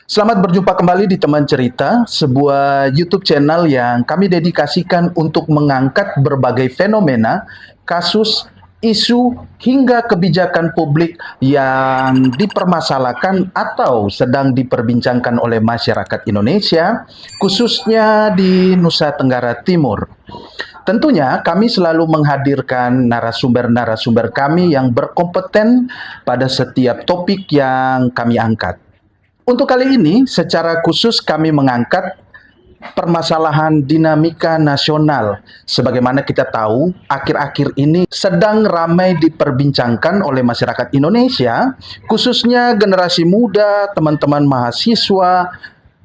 Selamat berjumpa kembali di Teman Cerita, sebuah YouTube channel yang kami dedikasikan untuk mengangkat berbagai fenomena, kasus, isu, hingga kebijakan publik yang dipermasalahkan atau sedang diperbincangkan oleh masyarakat Indonesia, khususnya di Nusa Tenggara Timur. Tentunya kami selalu menghadirkan narasumber-narasumber kami yang berkompeten pada setiap topik yang kami angkat. Untuk kali ini, secara khusus kami mengangkat permasalahan dinamika nasional. Sebagaimana kita tahu, akhir-akhir ini sedang ramai diperbincangkan oleh masyarakat Indonesia, khususnya generasi muda, teman-teman mahasiswa,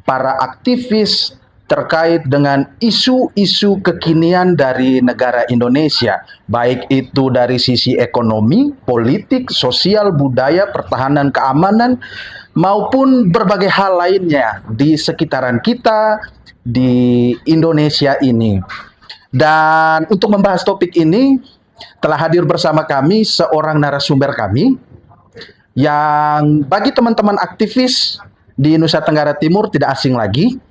para aktivis, terkait dengan isu-isu kekinian dari negara Indonesia, baik itu dari sisi ekonomi, politik, sosial, budaya, pertahanan, keamanan, maupun berbagai hal lainnya di sekitaran kita di Indonesia ini. Dan untuk membahas topik ini telah hadir bersama kami seorang narasumber kami yang bagi teman-teman aktivis di Nusa Tenggara Timur tidak asing lagi,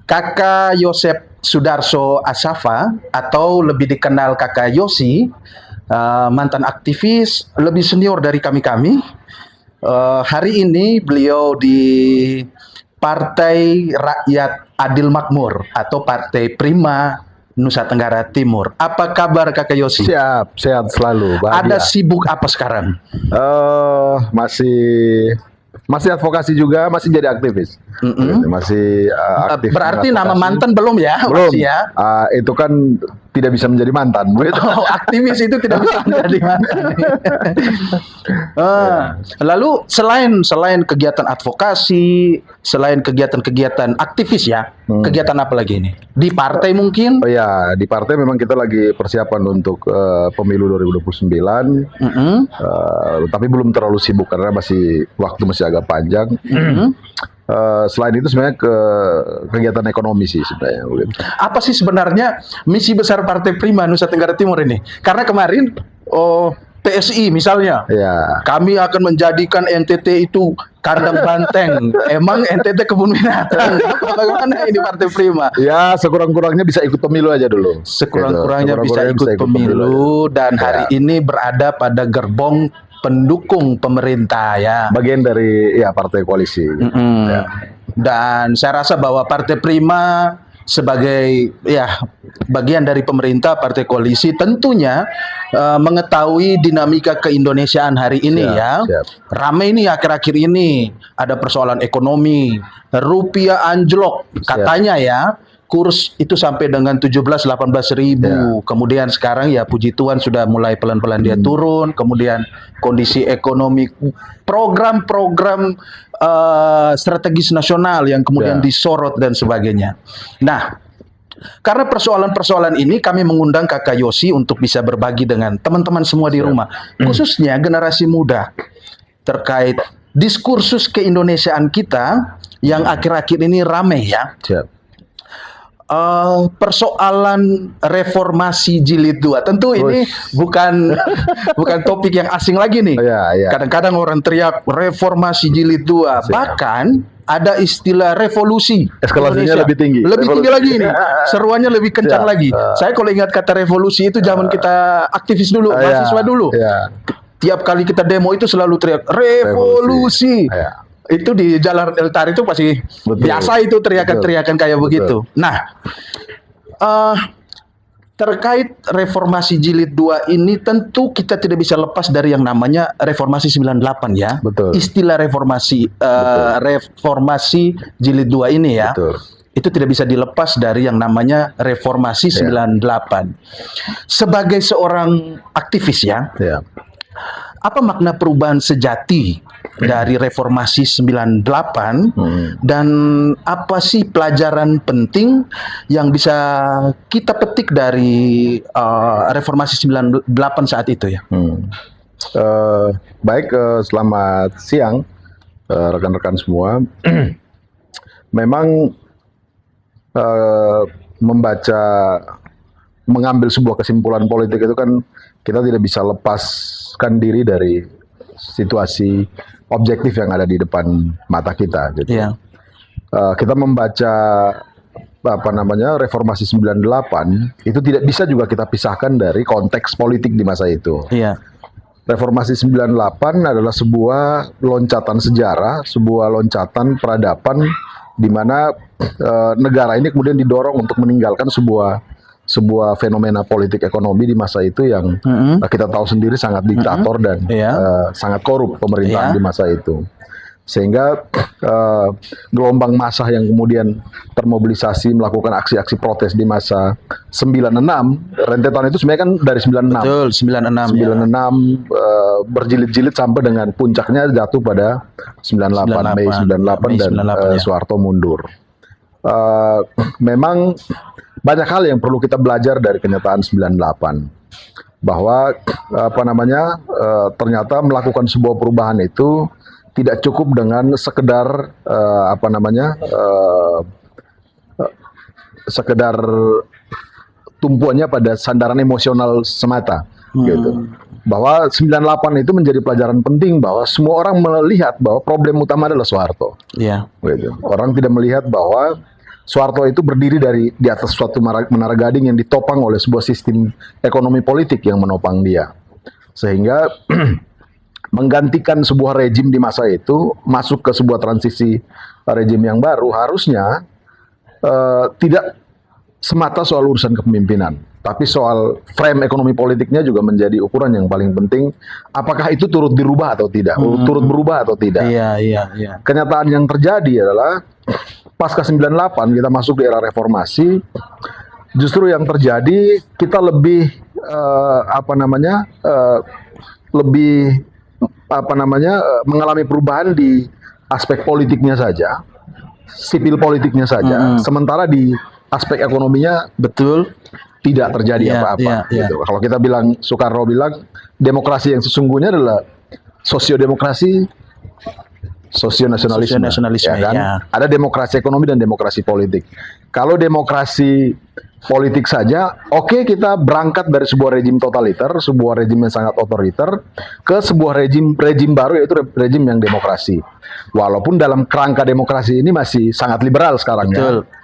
Kakak Yosep Sudarso Asafa atau lebih dikenal Kakak Yosi, mantan aktivis lebih senior dari kami-kami. Hari ini beliau di Partai Rakyat Adil Makmur atau Partai Prima Nusa Tenggara Timur. Apa kabar Kakak Yosi? Siap, sehat selalu. Ada Bahagia. sibuk apa sekarang? Masih advokasi juga, masih jadi aktivis. Masih aktif. Berarti nama mantan belum ya? Belum. Masih ya? Itu kan tidak bisa menjadi mantan. Oh, aktivis itu tidak bisa menjadi mantan. Lalu selain kegiatan advokasi, selain kegiatan-kegiatan aktivis ya, kegiatan apa lagi ini? Di partai mungkin? Oh ya, di partai memang kita lagi persiapan untuk pemilu 2029. Tapi belum terlalu sibuk karena waktu masih agak panjang. Selain itu sebenarnya kegiatan ekonomi sih sebenarnya. Apa sih sebenarnya misi besar Partai Prima Nusa Tenggara Timur ini? Karena kemarin PSI misalnya, ya, kami akan menjadikan NTT itu kandang banteng. Emang NTT kebun binatang? Bagaimana ini Partai Prima? Ya, sekurang-kurangnya bisa ikut pemilu aja dulu. Sekurang-kurangnya bisa ikut pemilu dan hari ini berada pada gerbong pendukung pemerintah ya. Bagian dari ya partai koalisi. Ya. Dan saya rasa bahwa Partai Prima sebagai ya bagian dari pemerintah partai koalisi tentunya mengetahui dinamika keindonesiaan hari ini ya. Ramai ini akhir-akhir ini ada persoalan ekonomi, rupiah anjlok katanya ya. Kurs itu sampai dengan 17-18 ribu. Kemudian sekarang ya puji Tuhan sudah mulai pelan-pelan dia turun. Kemudian kondisi ekonomi, program-program strategis nasional yang kemudian disorot dan sebagainya. Nah, karena persoalan-persoalan ini kami mengundang Kakak Yosi untuk bisa berbagi dengan teman-teman semua di rumah. Khususnya generasi muda terkait diskursus keindonesiaan kita yang akhir-akhir ini ramai ya. Persoalan reformasi jilid 2. Tentu ini bukan topik yang asing lagi nih. Kadang-kadang orang teriak reformasi jilid 2. Bahkan ada istilah revolusi. Eskalasinya lebih tinggi. Lebih tinggi lagi nih. Seruannya lebih kencang lagi. Saya kalau ingat kata revolusi itu zaman kita aktivis dulu, mahasiswa dulu. Tiap kali kita demo itu selalu teriak revolusi. Itu di Jalan Eltar itu pasti biasa itu teriakan-teriakan kayak begitu. Nah, terkait reformasi jilid 2 ini tentu kita tidak bisa lepas dari yang namanya reformasi 98 ya. Istilah reformasi reformasi jilid 2 ini ya. Itu tidak bisa dilepas dari yang namanya reformasi 98. Sebagai seorang aktivis ya. Apa makna perubahan sejati dari reformasi 98 dan apa sih pelajaran penting yang bisa kita petik dari reformasi 98 saat itu ya? Baik, selamat siang rekan-rekan semua. Memang mengambil sebuah kesimpulan politik itu kan kita tidak bisa lepaskan diri dari situasi objektif yang ada di depan mata kita gitu. kita membaca reformasi 98 itu tidak bisa juga kita pisahkan dari konteks politik di masa itu. Iya. Reformasi 98 adalah sebuah loncatan sejarah, sebuah loncatan peradaban di mana negara ini kemudian didorong untuk meninggalkan sebuah fenomena politik ekonomi di masa itu yang kita tahu sendiri sangat diktator dan sangat korup pemerintahan di masa itu. Sehingga gelombang massa yang kemudian termobilisasi melakukan aksi-aksi protes di masa 96, rentetan itu sebenarnya kan dari 96. Betul, 96. 96 berjilid-jilid sampai dengan puncaknya jatuh pada 98, Mei 98 dan Soeharto mundur. Memang banyak hal yang perlu kita belajar dari kenyataan 98. Bahwa ternyata melakukan sebuah perubahan itu tidak cukup dengan sekedar sekedar tumpuannya pada sandaran emosional semata gitu. Bahwa 98 itu menjadi pelajaran penting bahwa semua orang melihat bahwa problem utama adalah Soeharto. Iya. Gitu. Orang tidak melihat bahwa Soeharto itu berdiri di atas suatu menara gading yang ditopang oleh sebuah sistem ekonomi politik yang menopang dia. Sehingga menggantikan sebuah rejim di masa itu, masuk ke sebuah transisi rejim yang baru, harusnya tidak semata soal urusan kepemimpinan, tapi soal frame ekonomi politiknya juga menjadi ukuran yang paling penting. Apakah itu turut dirubah atau tidak, turut berubah atau tidak. Iya. Kenyataan yang terjadi adalah pasca 98 kita masuk di era reformasi, justru yang terjadi kita lebih mengalami perubahan di aspek politiknya saja, sipil politiknya saja, sementara di aspek ekonominya betul tidak terjadi apa-apa. Gitu. Kalau kita bilang, Soekarno bilang demokrasi yang sesungguhnya adalah sosiodemokrasi, sosionasionalisme, ya kan? Ada demokrasi ekonomi dan demokrasi politik. Kalau demokrasi politik saja, oke, kita berangkat dari sebuah rejim totaliter, sebuah rejim yang sangat otoriter, ke sebuah rejim baru, yaitu rejim yang demokrasi. Walaupun dalam kerangka demokrasi ini masih sangat liberal sekarang.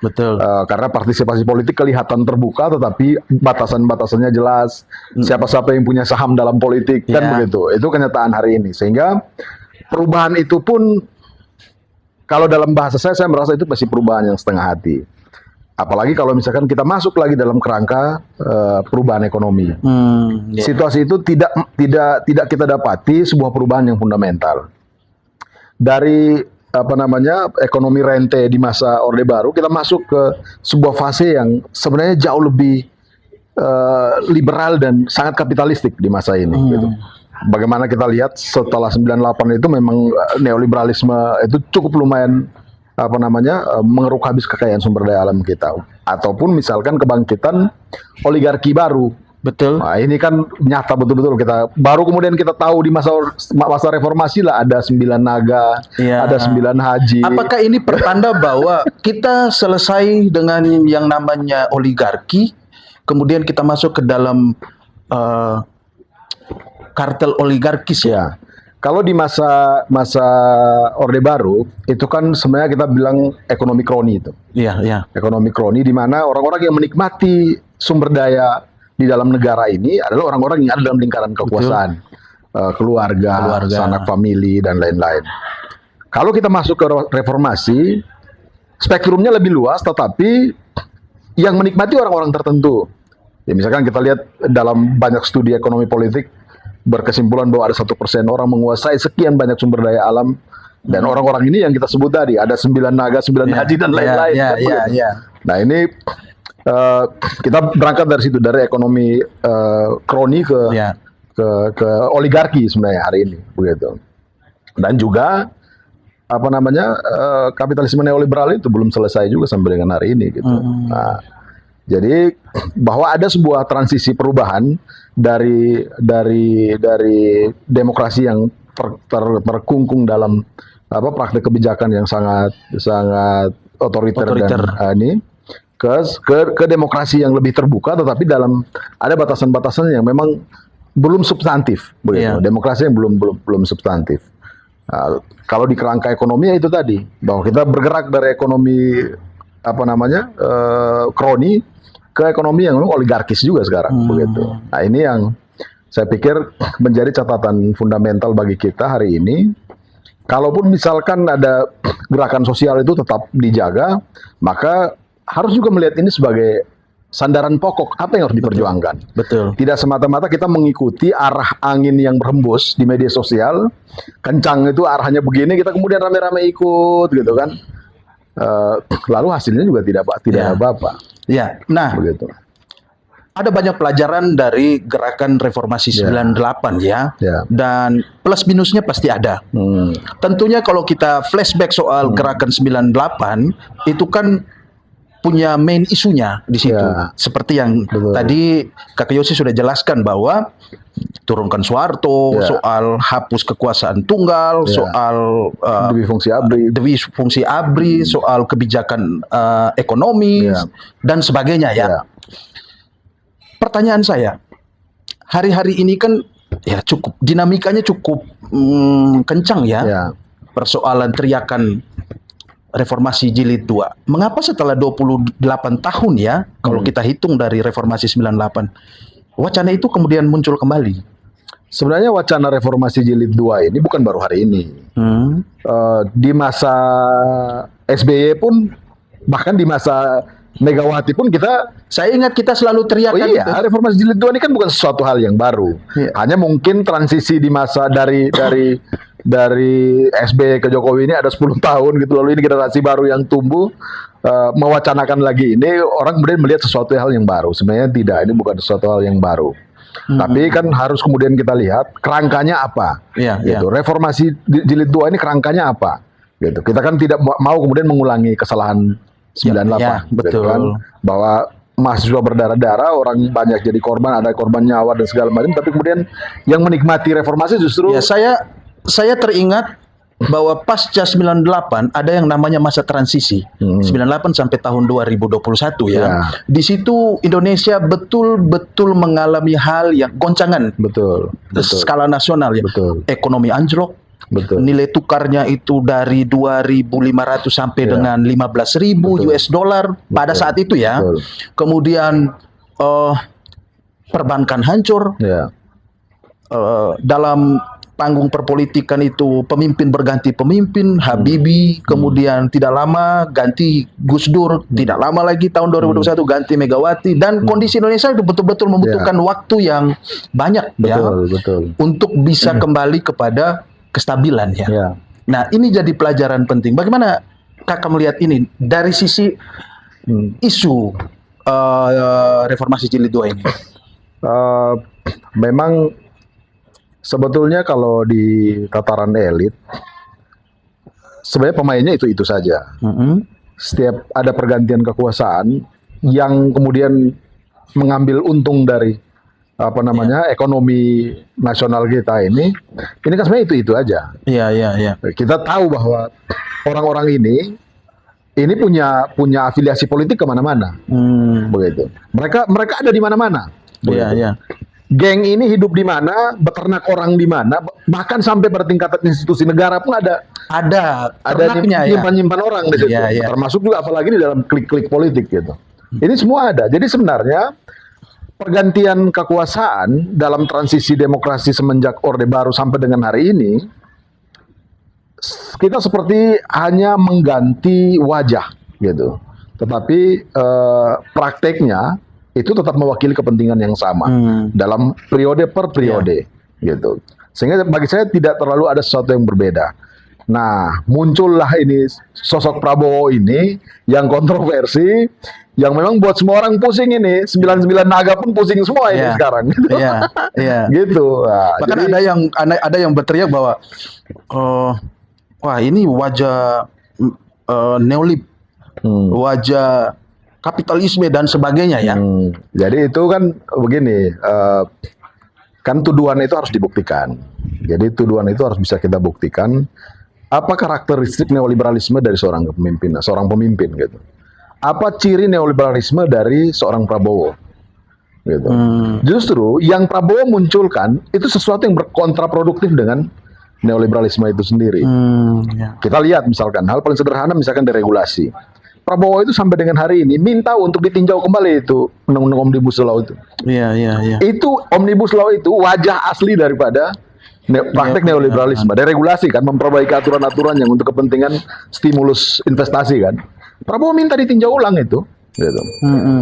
Betul. Karena partisipasi politik kelihatan terbuka, tetapi batasan-batasannya jelas. Siapa-siapa yang punya saham dalam politik, kan begitu. Itu kenyataan hari ini. Sehingga perubahan itu pun, kalau dalam bahasa saya merasa itu masih perubahan yang setengah hati. Apalagi kalau misalkan kita masuk lagi dalam kerangka perubahan ekonomi. Situasi itu tidak kita dapati sebuah perubahan yang fundamental. Dari ekonomi rente di masa Orde Baru, kita masuk ke sebuah fase yang sebenarnya jauh lebih liberal dan sangat kapitalistik di masa ini. Gitu. Bagaimana kita lihat setelah 98 itu memang neoliberalisme itu cukup lumayan mengeruk habis kekayaan sumber daya alam kita, ataupun misalkan kebangkitan oligarki baru. Betul. Nah, ini kan nyata betul-betul, kita baru kemudian kita tahu di masa reformasi lah ada 9 naga, ada 9 haji. Apakah ini pertanda bahwa kita selesai dengan yang namanya oligarki, kemudian kita masuk ke dalam kartel oligarkis ya? Kalau di masa Orde Baru itu kan sebenarnya kita bilang ekonomi kroni itu. Iya. Ekonomi kroni di mana orang-orang yang menikmati sumber daya di dalam negara ini adalah orang-orang yang ada dalam lingkaran kekuasaan, keluarga, sanak famili dan lain-lain. Kalau kita masuk ke reformasi, spektrumnya lebih luas, tetapi yang menikmati orang-orang tertentu. Ya, misalkan kita lihat dalam banyak studi ekonomi politik, berkesimpulan bahwa ada 1% orang menguasai sekian banyak sumber daya alam, dan orang-orang ini yang kita sebut tadi ada 9 naga, 9 haji dan lain-lain. Nah ini kita berangkat dari situ, dari ekonomi kroni ke oligarki sebenarnya hari ini begitu. Dan juga kapitalisme neoliberal itu belum selesai juga sampai dengan hari ini gitu. Nah, jadi bahwa ada sebuah transisi perubahan dari demokrasi yang terkungkung dalam praktik kebijakan yang sangat otoriter. Dan ini ke demokrasi yang lebih terbuka, tetapi ada batasan-batasan yang memang belum substantif begitu. Demokrasi yang belum substantif. Nah, kalau di kerangka ekonomi ya itu tadi, bahwa kita bergerak dari ekonomi kroni ke ekonomi yang oligarkis juga sekarang begitu. Nah, ini yang saya pikir menjadi catatan fundamental bagi kita hari ini. Kalaupun misalkan ada gerakan sosial itu tetap dijaga, maka harus juga melihat ini sebagai sandaran pokok apa yang harus diperjuangkan. Betul. Tidak semata-mata kita mengikuti arah angin yang berhembus di media sosial, kencang itu arahnya begini, kita kemudian rame-rame ikut gitu kan. Lalu hasilnya juga tidak apa-apa. Ya, nah begitu. ada banyak pelajaran dari gerakan reformasi 98 ya. Dan plus minusnya pasti ada. Tentunya kalau kita flashback soal gerakan 98 itu kan punya main isunya di situ. Seperti yang tadi Kakak Yosi sudah jelaskan bahwa turunkan Soeharto, soal hapus kekuasaan tunggal, soal dewi fungsi ABRI, soal kebijakan ekonomi dan sebagainya ya. Pertanyaan saya, hari-hari ini kan ya cukup dinamikanya cukup kencang ya. Persoalan teriakan reformasi jilid 2. Mengapa setelah 28 tahun ya, kalau kita hitung dari reformasi 98, wacana itu kemudian muncul kembali? Sebenarnya wacana reformasi jilid 2 ini bukan baru hari ini. Di masa SBY pun, bahkan di masa Megawati pun saya ingat kita selalu teriakan reformasi jilid 2 ini kan bukan sesuatu hal yang baru. Hanya mungkin transisi di masa dari SBY ke Jokowi ini ada 10 tahun gitu, lalu ini generasi baru yang tumbuh mewacanakan lagi ini, orang kemudian melihat sesuatu hal yang baru. Sebenarnya tidak, ini bukan sesuatu hal yang baru. Tapi kan harus kemudian kita lihat kerangkanya apa. Gitu. Reformasi jilid 2 ini kerangkanya apa? Gitu. Kita kan tidak mau kemudian mengulangi kesalahan 98, betul. gitu kan? Bahwa mahasiswa berdarah-darah, orang banyak jadi korban, ada korban nyawa dan segala macam, tapi kemudian yang menikmati reformasi justru saya teringat bahwa pasca 98 ada yang namanya masa transisi 98 sampai tahun 2021 ya. Di situ Indonesia betul-betul mengalami hal yang goncangan skala nasional ya. Ekonomi anjlok, nilai tukarnya itu dari 2.500 sampai dengan 15.000 US dollar pada saat itu ya. Kemudian perbankan hancur. Dalam panggung perpolitikan itu pemimpin berganti pemimpin, Habibie, kemudian tidak lama ganti Gus Dur, tidak lama lagi tahun 2021 ganti Megawati, dan kondisi Indonesia itu betul-betul membutuhkan waktu yang banyak untuk bisa kembali kepada kestabilan ya. Nah, ini jadi pelajaran penting. Bagaimana Kakak melihat ini dari sisi isu reformasi jilid 2 ini? Memang sebetulnya kalau di tataran elit, sebenarnya pemainnya itu saja. Setiap ada pergantian kekuasaan yang kemudian mengambil untung dari ekonomi nasional kita ini kan sebenarnya itu aja. Kita tahu bahwa orang-orang ini punya afiliasi politik kemana-mana, begitu. Mereka ada di mana-mana. Geng ini hidup di mana, beternak orang di mana, bahkan sampai pada tingkatan institusi negara pun ada nyimpan orang di situ. Termasuk juga apalagi di dalam klik-klik politik gitu. Ini semua ada. Jadi sebenarnya pergantian kekuasaan dalam transisi demokrasi semenjak Orde Baru sampai dengan hari ini, kita seperti hanya mengganti wajah gitu. Tetapi prakteknya itu tetap mewakili kepentingan yang sama dalam periode per periode gitu. Sehingga bagi saya tidak terlalu ada sesuatu yang berbeda. Nah, muncullah ini sosok Prabowo ini yang kontroversi, yang memang buat semua orang pusing ini. 99 naga pun pusing semua ini sekarang gitu. Gitu. Nah, bahkan ada yang berteriak bahwa wah, ini wajah neolib, wajah kapitalisme dan sebagainya ya. Jadi itu kan begini, kan tuduhan itu harus dibuktikan. Jadi tuduhan itu harus bisa kita buktikan apa karakteristik neoliberalisme dari seorang pemimpin gitu. Apa ciri neoliberalisme dari seorang Prabowo gitu. Justru yang Prabowo munculkan itu sesuatu yang berkontraproduktif dengan neoliberalisme itu sendiri. Ya. Kita lihat misalkan hal paling sederhana misalkan deregulasi. Prabowo itu sampai dengan hari ini minta untuk ditinjau kembali itu undang-undang Omnibus Law itu. Iya, iya, iya. Itu Omnibus Law itu wajah asli daripada praktek neoliberalisme. Deregulasi kan, memperbaiki aturan-aturan yang untuk kepentingan stimulus investasi kan. Prabowo minta ditinjau ulang itu. Gitu.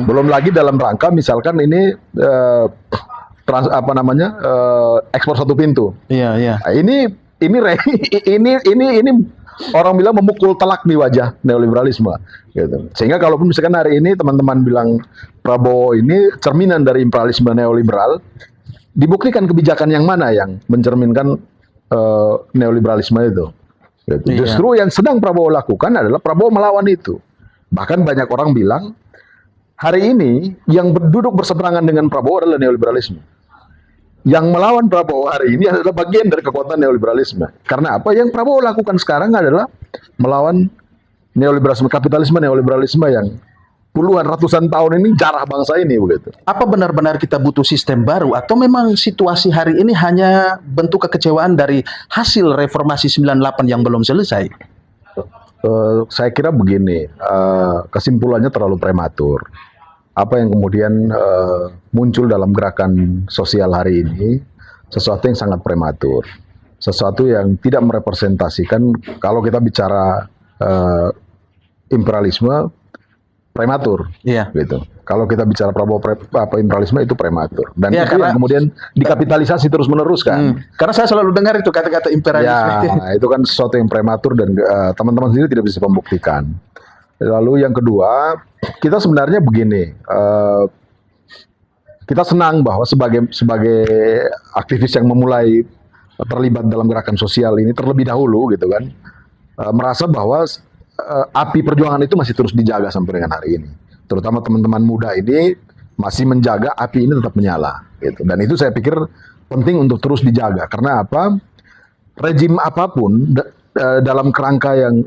Belum lagi dalam rangka misalkan ini ekspor satu pintu. Iya, iya. Nah, ini orang bilang memukul telak di wajah neoliberalisme gitu. Sehingga kalaupun misalkan hari ini teman-teman bilang Prabowo ini cerminan dari imperialisme neoliberal, dibuktikan kebijakan yang mana yang mencerminkan neoliberalisme itu gitu. Iya. Justru yang sedang Prabowo lakukan adalah Prabowo melawan itu. Bahkan banyak orang bilang hari ini yang duduk berseberangan dengan Prabowo adalah neoliberalisme. Yang melawan Prabowo hari ini adalah bagian dari kekuatan neoliberalisme. Karena apa? Yang Prabowo lakukan sekarang adalah melawan neoliberalisme, kapitalisme neoliberalisme yang puluhan ratusan tahun ini jarah bangsa ini begitu. Apa benar-benar kita butuh sistem baru atau memang situasi hari ini hanya bentuk kekecewaan dari hasil reformasi 98 yang belum selesai? Saya kira begini, kesimpulannya terlalu prematur. Apa yang kemudian muncul dalam gerakan sosial hari ini, sesuatu yang sangat prematur. Sesuatu yang tidak merepresentasikan, kalau kita bicara imperialisme, prematur. Iya. Gitu. Kalau kita bicara Prabowo imperialisme itu prematur. Dan Ya, itu yang kemudian dikapitalisasi terus-menerus kan. Karena saya selalu dengar itu kata-kata imperialisme. Ya, itu kan sesuatu yang prematur dan teman-teman sendiri tidak bisa membuktikan. Lalu yang kedua, kita sebenarnya begini, kita senang bahwa sebagai aktivis yang memulai terlibat dalam gerakan sosial ini terlebih dahulu gitu kan, merasa bahwa api perjuangan itu masih terus dijaga sampai dengan hari ini. Terutama teman-teman muda ini masih menjaga api ini tetap menyala gitu. Dan itu saya pikir penting untuk terus dijaga. Karena apa? Rejim apapun dalam kerangka yang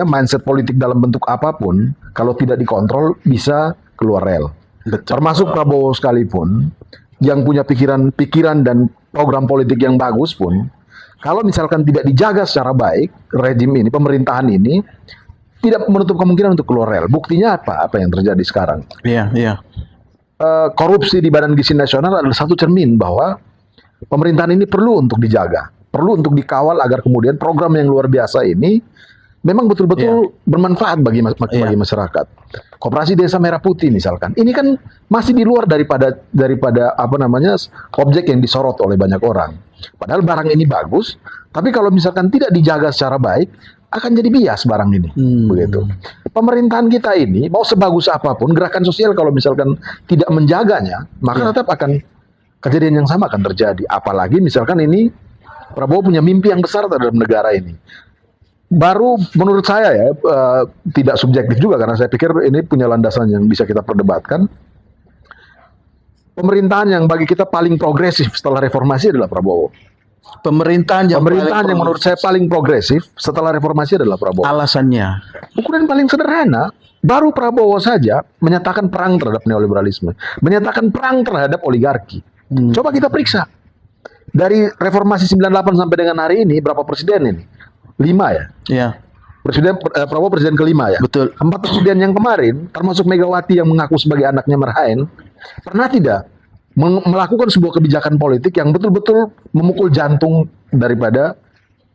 mindset politik dalam bentuk apapun, kalau tidak dikontrol bisa keluar rel. Termasuk Prabowo sekalipun yang punya pikiran dan program politik yang bagus pun, kalau misalkan tidak dijaga secara baik, rejim ini, pemerintahan ini tidak menutup kemungkinan untuk keluar rel. Buktinya apa? Apa yang terjadi sekarang? Iya, iya. Korupsi di Badan Gizi Nasional adalah satu cermin bahwa pemerintahan ini perlu untuk dijaga, perlu untuk dikawal agar kemudian program yang luar biasa ini memang betul-betul bermanfaat bagi masyarakat. Koperasi Desa Merah Putih misalkan, ini kan masih di luar daripada objek yang disorot oleh banyak orang. Padahal barang ini bagus, tapi kalau misalkan tidak dijaga secara baik, akan jadi bias barang ini. Begitu. Pemerintahan kita ini mau sebagus apapun gerakan sosial kalau misalkan tidak menjaganya, maka tetap akan kejadian yang sama akan terjadi. Apalagi misalkan ini Prabowo punya mimpi yang besar terhadap negara ini. Baru menurut saya ya, tidak subjektif juga karena saya pikir ini punya landasan yang bisa kita perdebatkan. Pemerintahan yang bagi kita paling progresif setelah reformasi adalah Prabowo. Pemerintahan yang menurut saya paling progresif setelah reformasi adalah Prabowo. Alasannya? Ukuran paling sederhana, baru Prabowo saja menyatakan perang terhadap neoliberalisme, menyatakan perang terhadap oligarki. Coba kita periksa. Dari reformasi 98 sampai dengan hari ini, berapa presiden ini? 5 ya? Iya. Prabowo presiden kelima ya? Betul. 4 presiden yang kemarin, termasuk Megawati yang mengaku sebagai anaknya Merhain, pernah tidak melakukan sebuah kebijakan politik yang betul-betul memukul jantung daripada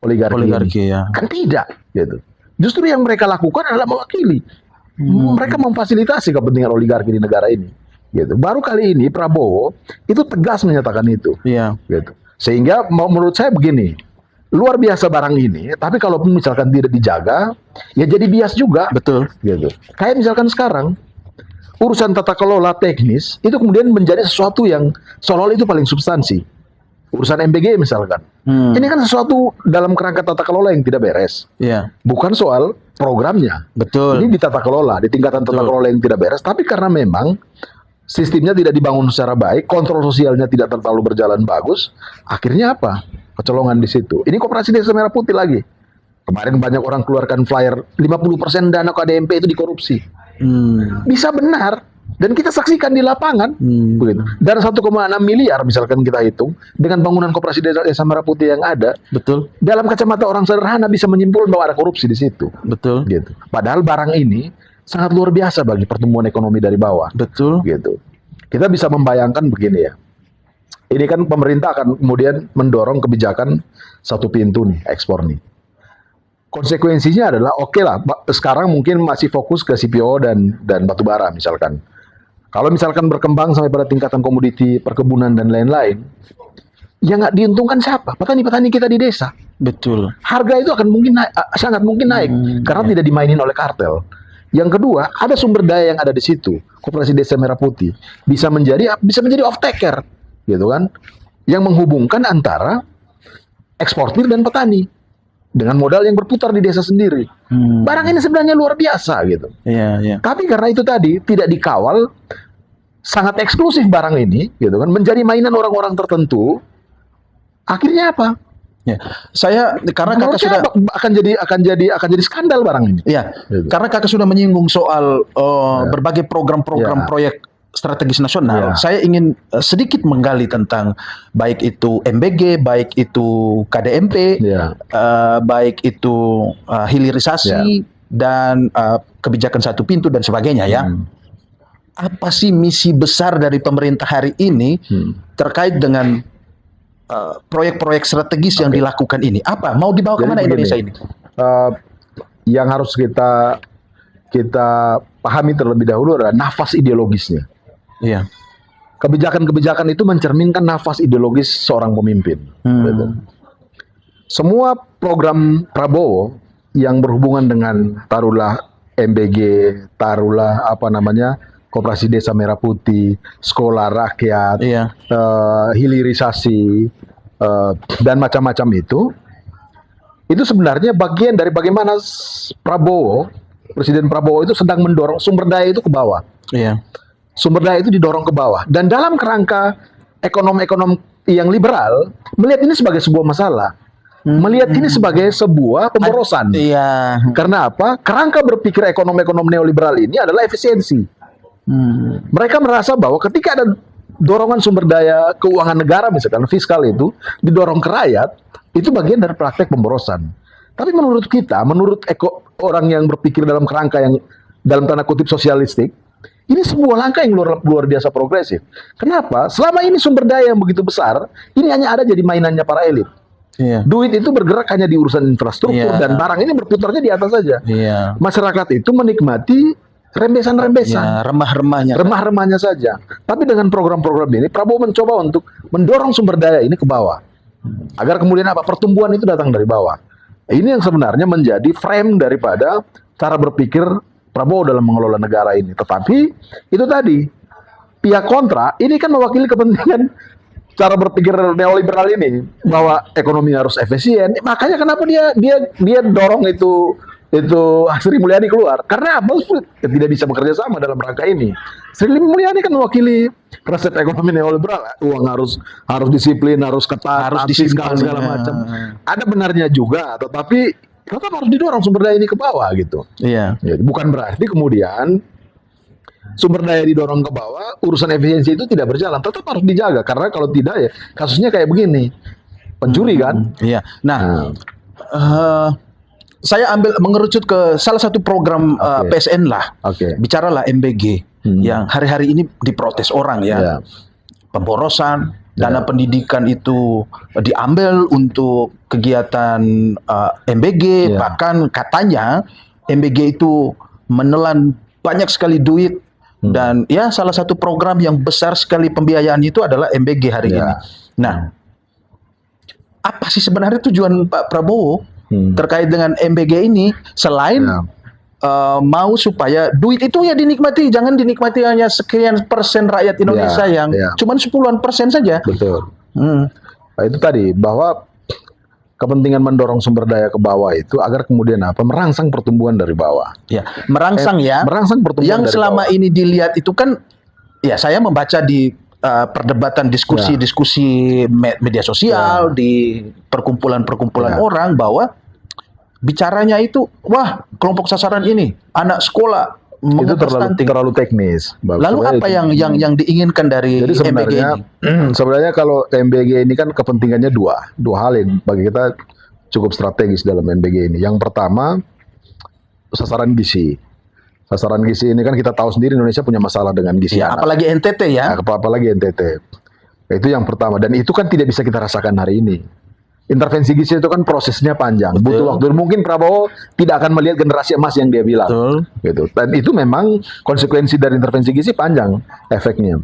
oligarki ya. Kan tidak, gitu. Justru yang mereka lakukan adalah mewakili. Mereka memfasilitasi kepentingan oligarki di negara ini, gitu. Baru kali ini Prabowo itu tegas menyatakan itu, gitu. Sehingga menurut saya begini, luar biasa barang ini, tapi kalaupun misalkan tidak dijaga, ya jadi bias juga. Betul. Gitu. Kayak misalkan sekarang, urusan tata kelola teknis, itu kemudian menjadi sesuatu yang seolah-olah itu paling substansi. Urusan MBG misalkan. Ini kan sesuatu dalam kerangka tata kelola yang tidak beres. Iya. Bukan soal programnya. Betul. Ini di tata kelola, di tingkatan tata kelola yang tidak beres, tapi karena memang sistemnya tidak dibangun secara baik, kontrol sosialnya tidak terlalu berjalan bagus, akhirnya apa? Kecolongan di situ. Ini Koperasi Desa Merah Putih lagi. Kemarin banyak orang keluarkan flyer 50% dana KDMP itu dikorupsi. Bisa benar, Dan kita saksikan di lapangan, begitu. Dan 1,6 miliar misalkan kita hitung dengan bangunan koperasi desa Merah Putih yang ada, betul. dalam kacamata orang sederhana bisa menyimpulkan bahwa ada korupsi di situ, Betul. gitu. Padahal barang ini sangat luar biasa bagi pertumbuhan ekonomi dari bawah, Betul. gitu. Kita bisa membayangkan begini ya. Ini kan pemerintah akan kemudian mendorong kebijakan satu pintu nih, ekspor nih. Konsekuensinya adalah oke lah, sekarang mungkin masih fokus ke CPO dan batu bara misalkan. Kalau misalkan berkembang sampai pada tingkatan komoditi, perkebunan dan lain-lain, yang nggak diuntungkan siapa? Petani-petani kita di desa. Betul. Harga itu akan mungkin naik, sangat mungkin naik karena tidak dimainin oleh kartel. Yang kedua, ada sumber daya yang ada di situ. Koperasi Desa Merah Putih bisa menjadi off taker, gitu kan? Yang menghubungkan antara eksportir dan petani dengan modal yang berputar di desa sendiri. Barang ini sebenarnya luar biasa, gitu. Iya, iya. Tapi karena itu tadi tidak dikawal, sangat eksklusif barang ini, gitu kan, menjadi mainan orang-orang tertentu. Akhirnya apa? Ya, saya karena Menurut kakak sudah saya akan jadi skandal barang ini. ya, Gitu. karena kakak sudah menyinggung soal berbagai program-program Ya. proyek strategis nasional, Ya. saya ingin sedikit menggali tentang baik itu MBG, baik itu KDMP, Ya. baik itu hilirisasi dan kebijakan satu pintu dan sebagainya ya. Apa sih misi besar dari pemerintah hari ini terkait dengan proyek-proyek strategis yang dilakukan ini? Apa? Mau dibawa Jadi kemana begini, Indonesia ini? Yang harus kita pahami terlebih dahulu adalah nafas ideologisnya. Iya. Kebijakan-kebijakan itu mencerminkan nafas ideologis seorang pemimpin. Gitu. Semua program Prabowo yang berhubungan dengan taruhlah MBG, taruhlah Koperasi Desa Merah Putih, sekolah rakyat, Iya. hilirisasi, dan macam-macam itu sebenarnya bagian dari bagaimana Presiden Prabowo itu sedang mendorong sumber daya itu ke bawah. Iya. Sumber daya itu didorong ke bawah. Dan dalam kerangka ekonom-ekonom yang liberal, melihat ini sebagai sebuah masalah. Melihat ini sebagai sebuah pemborosan. Iya. Karena apa? Kerangka berpikir ekonom-ekonom neoliberal ini adalah efisiensi. Mereka merasa bahwa ketika ada dorongan sumber daya keuangan negara misalkan fiskal itu didorong ke rakyat, itu bagian dari praktek pemborosan. Tapi menurut kita, menurut orang yang berpikir dalam kerangka yang dalam tanda kutip sosialistik, ini sebuah langkah yang luar biasa progresif. Kenapa? Selama ini sumber daya yang begitu besar, ini hanya ada jadi mainannya para elit. Iya. Duit itu bergerak hanya di urusan infrastruktur dan barang ini berputarnya di atas saja. Iya. Masyarakat itu menikmati rembesan-rembesan. Ya, remah-remahnya. Remah-remahnya saja. Tapi dengan program-program ini, Prabowo mencoba untuk mendorong sumber daya ini ke bawah. Agar kemudian pertumbuhan itu datang dari bawah. Ini yang sebenarnya menjadi frame daripada cara berpikir Prabowo dalam mengelola negara ini. Tetapi itu tadi, pihak kontra ini kan mewakili kepentingan cara berpikir neoliberal ini bahwa ekonomi harus efisien. Makanya kenapa dia dorong itu Sri Mulyani keluar karena apa? Tidak bisa bekerja sama dalam rangka ini. Sri Mulyani kan mewakili resep ekonomi neoliberal. Uang harus disiplin, harus ketat, harus fiskal segala macam. Ada benarnya juga, tetapi tetap harus didorong sumber daya ini ke bawah gitu. Iya. Bukan berarti kemudian sumber daya didorong ke bawah, urusan efisiensi itu tidak berjalan. Tetap harus dijaga karena kalau tidak ya kasusnya kayak begini, pencuri kan. Iya. Nah. Saya mengerucut ke salah satu program PSN lah. Bicaralah MBG yang hari-hari ini diprotes orang ya. Pemborosan, dana pendidikan itu diambil untuk kegiatan MBG, bahkan katanya MBG itu menelan banyak sekali duit dan ya salah satu program yang besar sekali pembiayaan itu adalah MBG hari ini. Nah, apa sih sebenarnya tujuan Pak Prabowo terkait dengan MBG ini selain mau supaya duit itu ya dinikmati, jangan dinikmati hanya sekian persen rakyat Indonesia yang cuman 10% saja. Betul. Nah, itu tadi bahwa kepentingan mendorong sumber daya ke bawah itu agar kemudian merangsang pertumbuhan dari bawah. Ya, merangsang merangsang pertumbuhan yang dari selama bawah. ini dilihat itu kan ya saya membaca di perdebatan diskusi media sosial di perkumpulan orang bahwa bicaranya itu, wah kelompok sasaran ini anak sekolah Itu mengukur stunting. terlalu teknis. Lalu apa yang diinginkan dari Jadi MBG sebenarnya ini? sebenarnya kalau MBG ini kan kepentingannya dua hal yang bagi kita cukup strategis dalam MBG ini. Yang pertama, sasaran gizi. Sasaran gizi ini kan kita tahu sendiri Indonesia punya masalah dengan gizi Ya, anak. apalagi NTT ya. Nah, apalagi NTT. Itu yang pertama, dan itu kan tidak bisa kita rasakan hari ini. Intervensi gizi itu kan prosesnya panjang, butuh waktu. Mungkin Prabowo tidak akan melihat generasi emas yang dia bilang, Betul. gitu. Dan itu memang konsekuensi dari intervensi gizi panjang efeknya.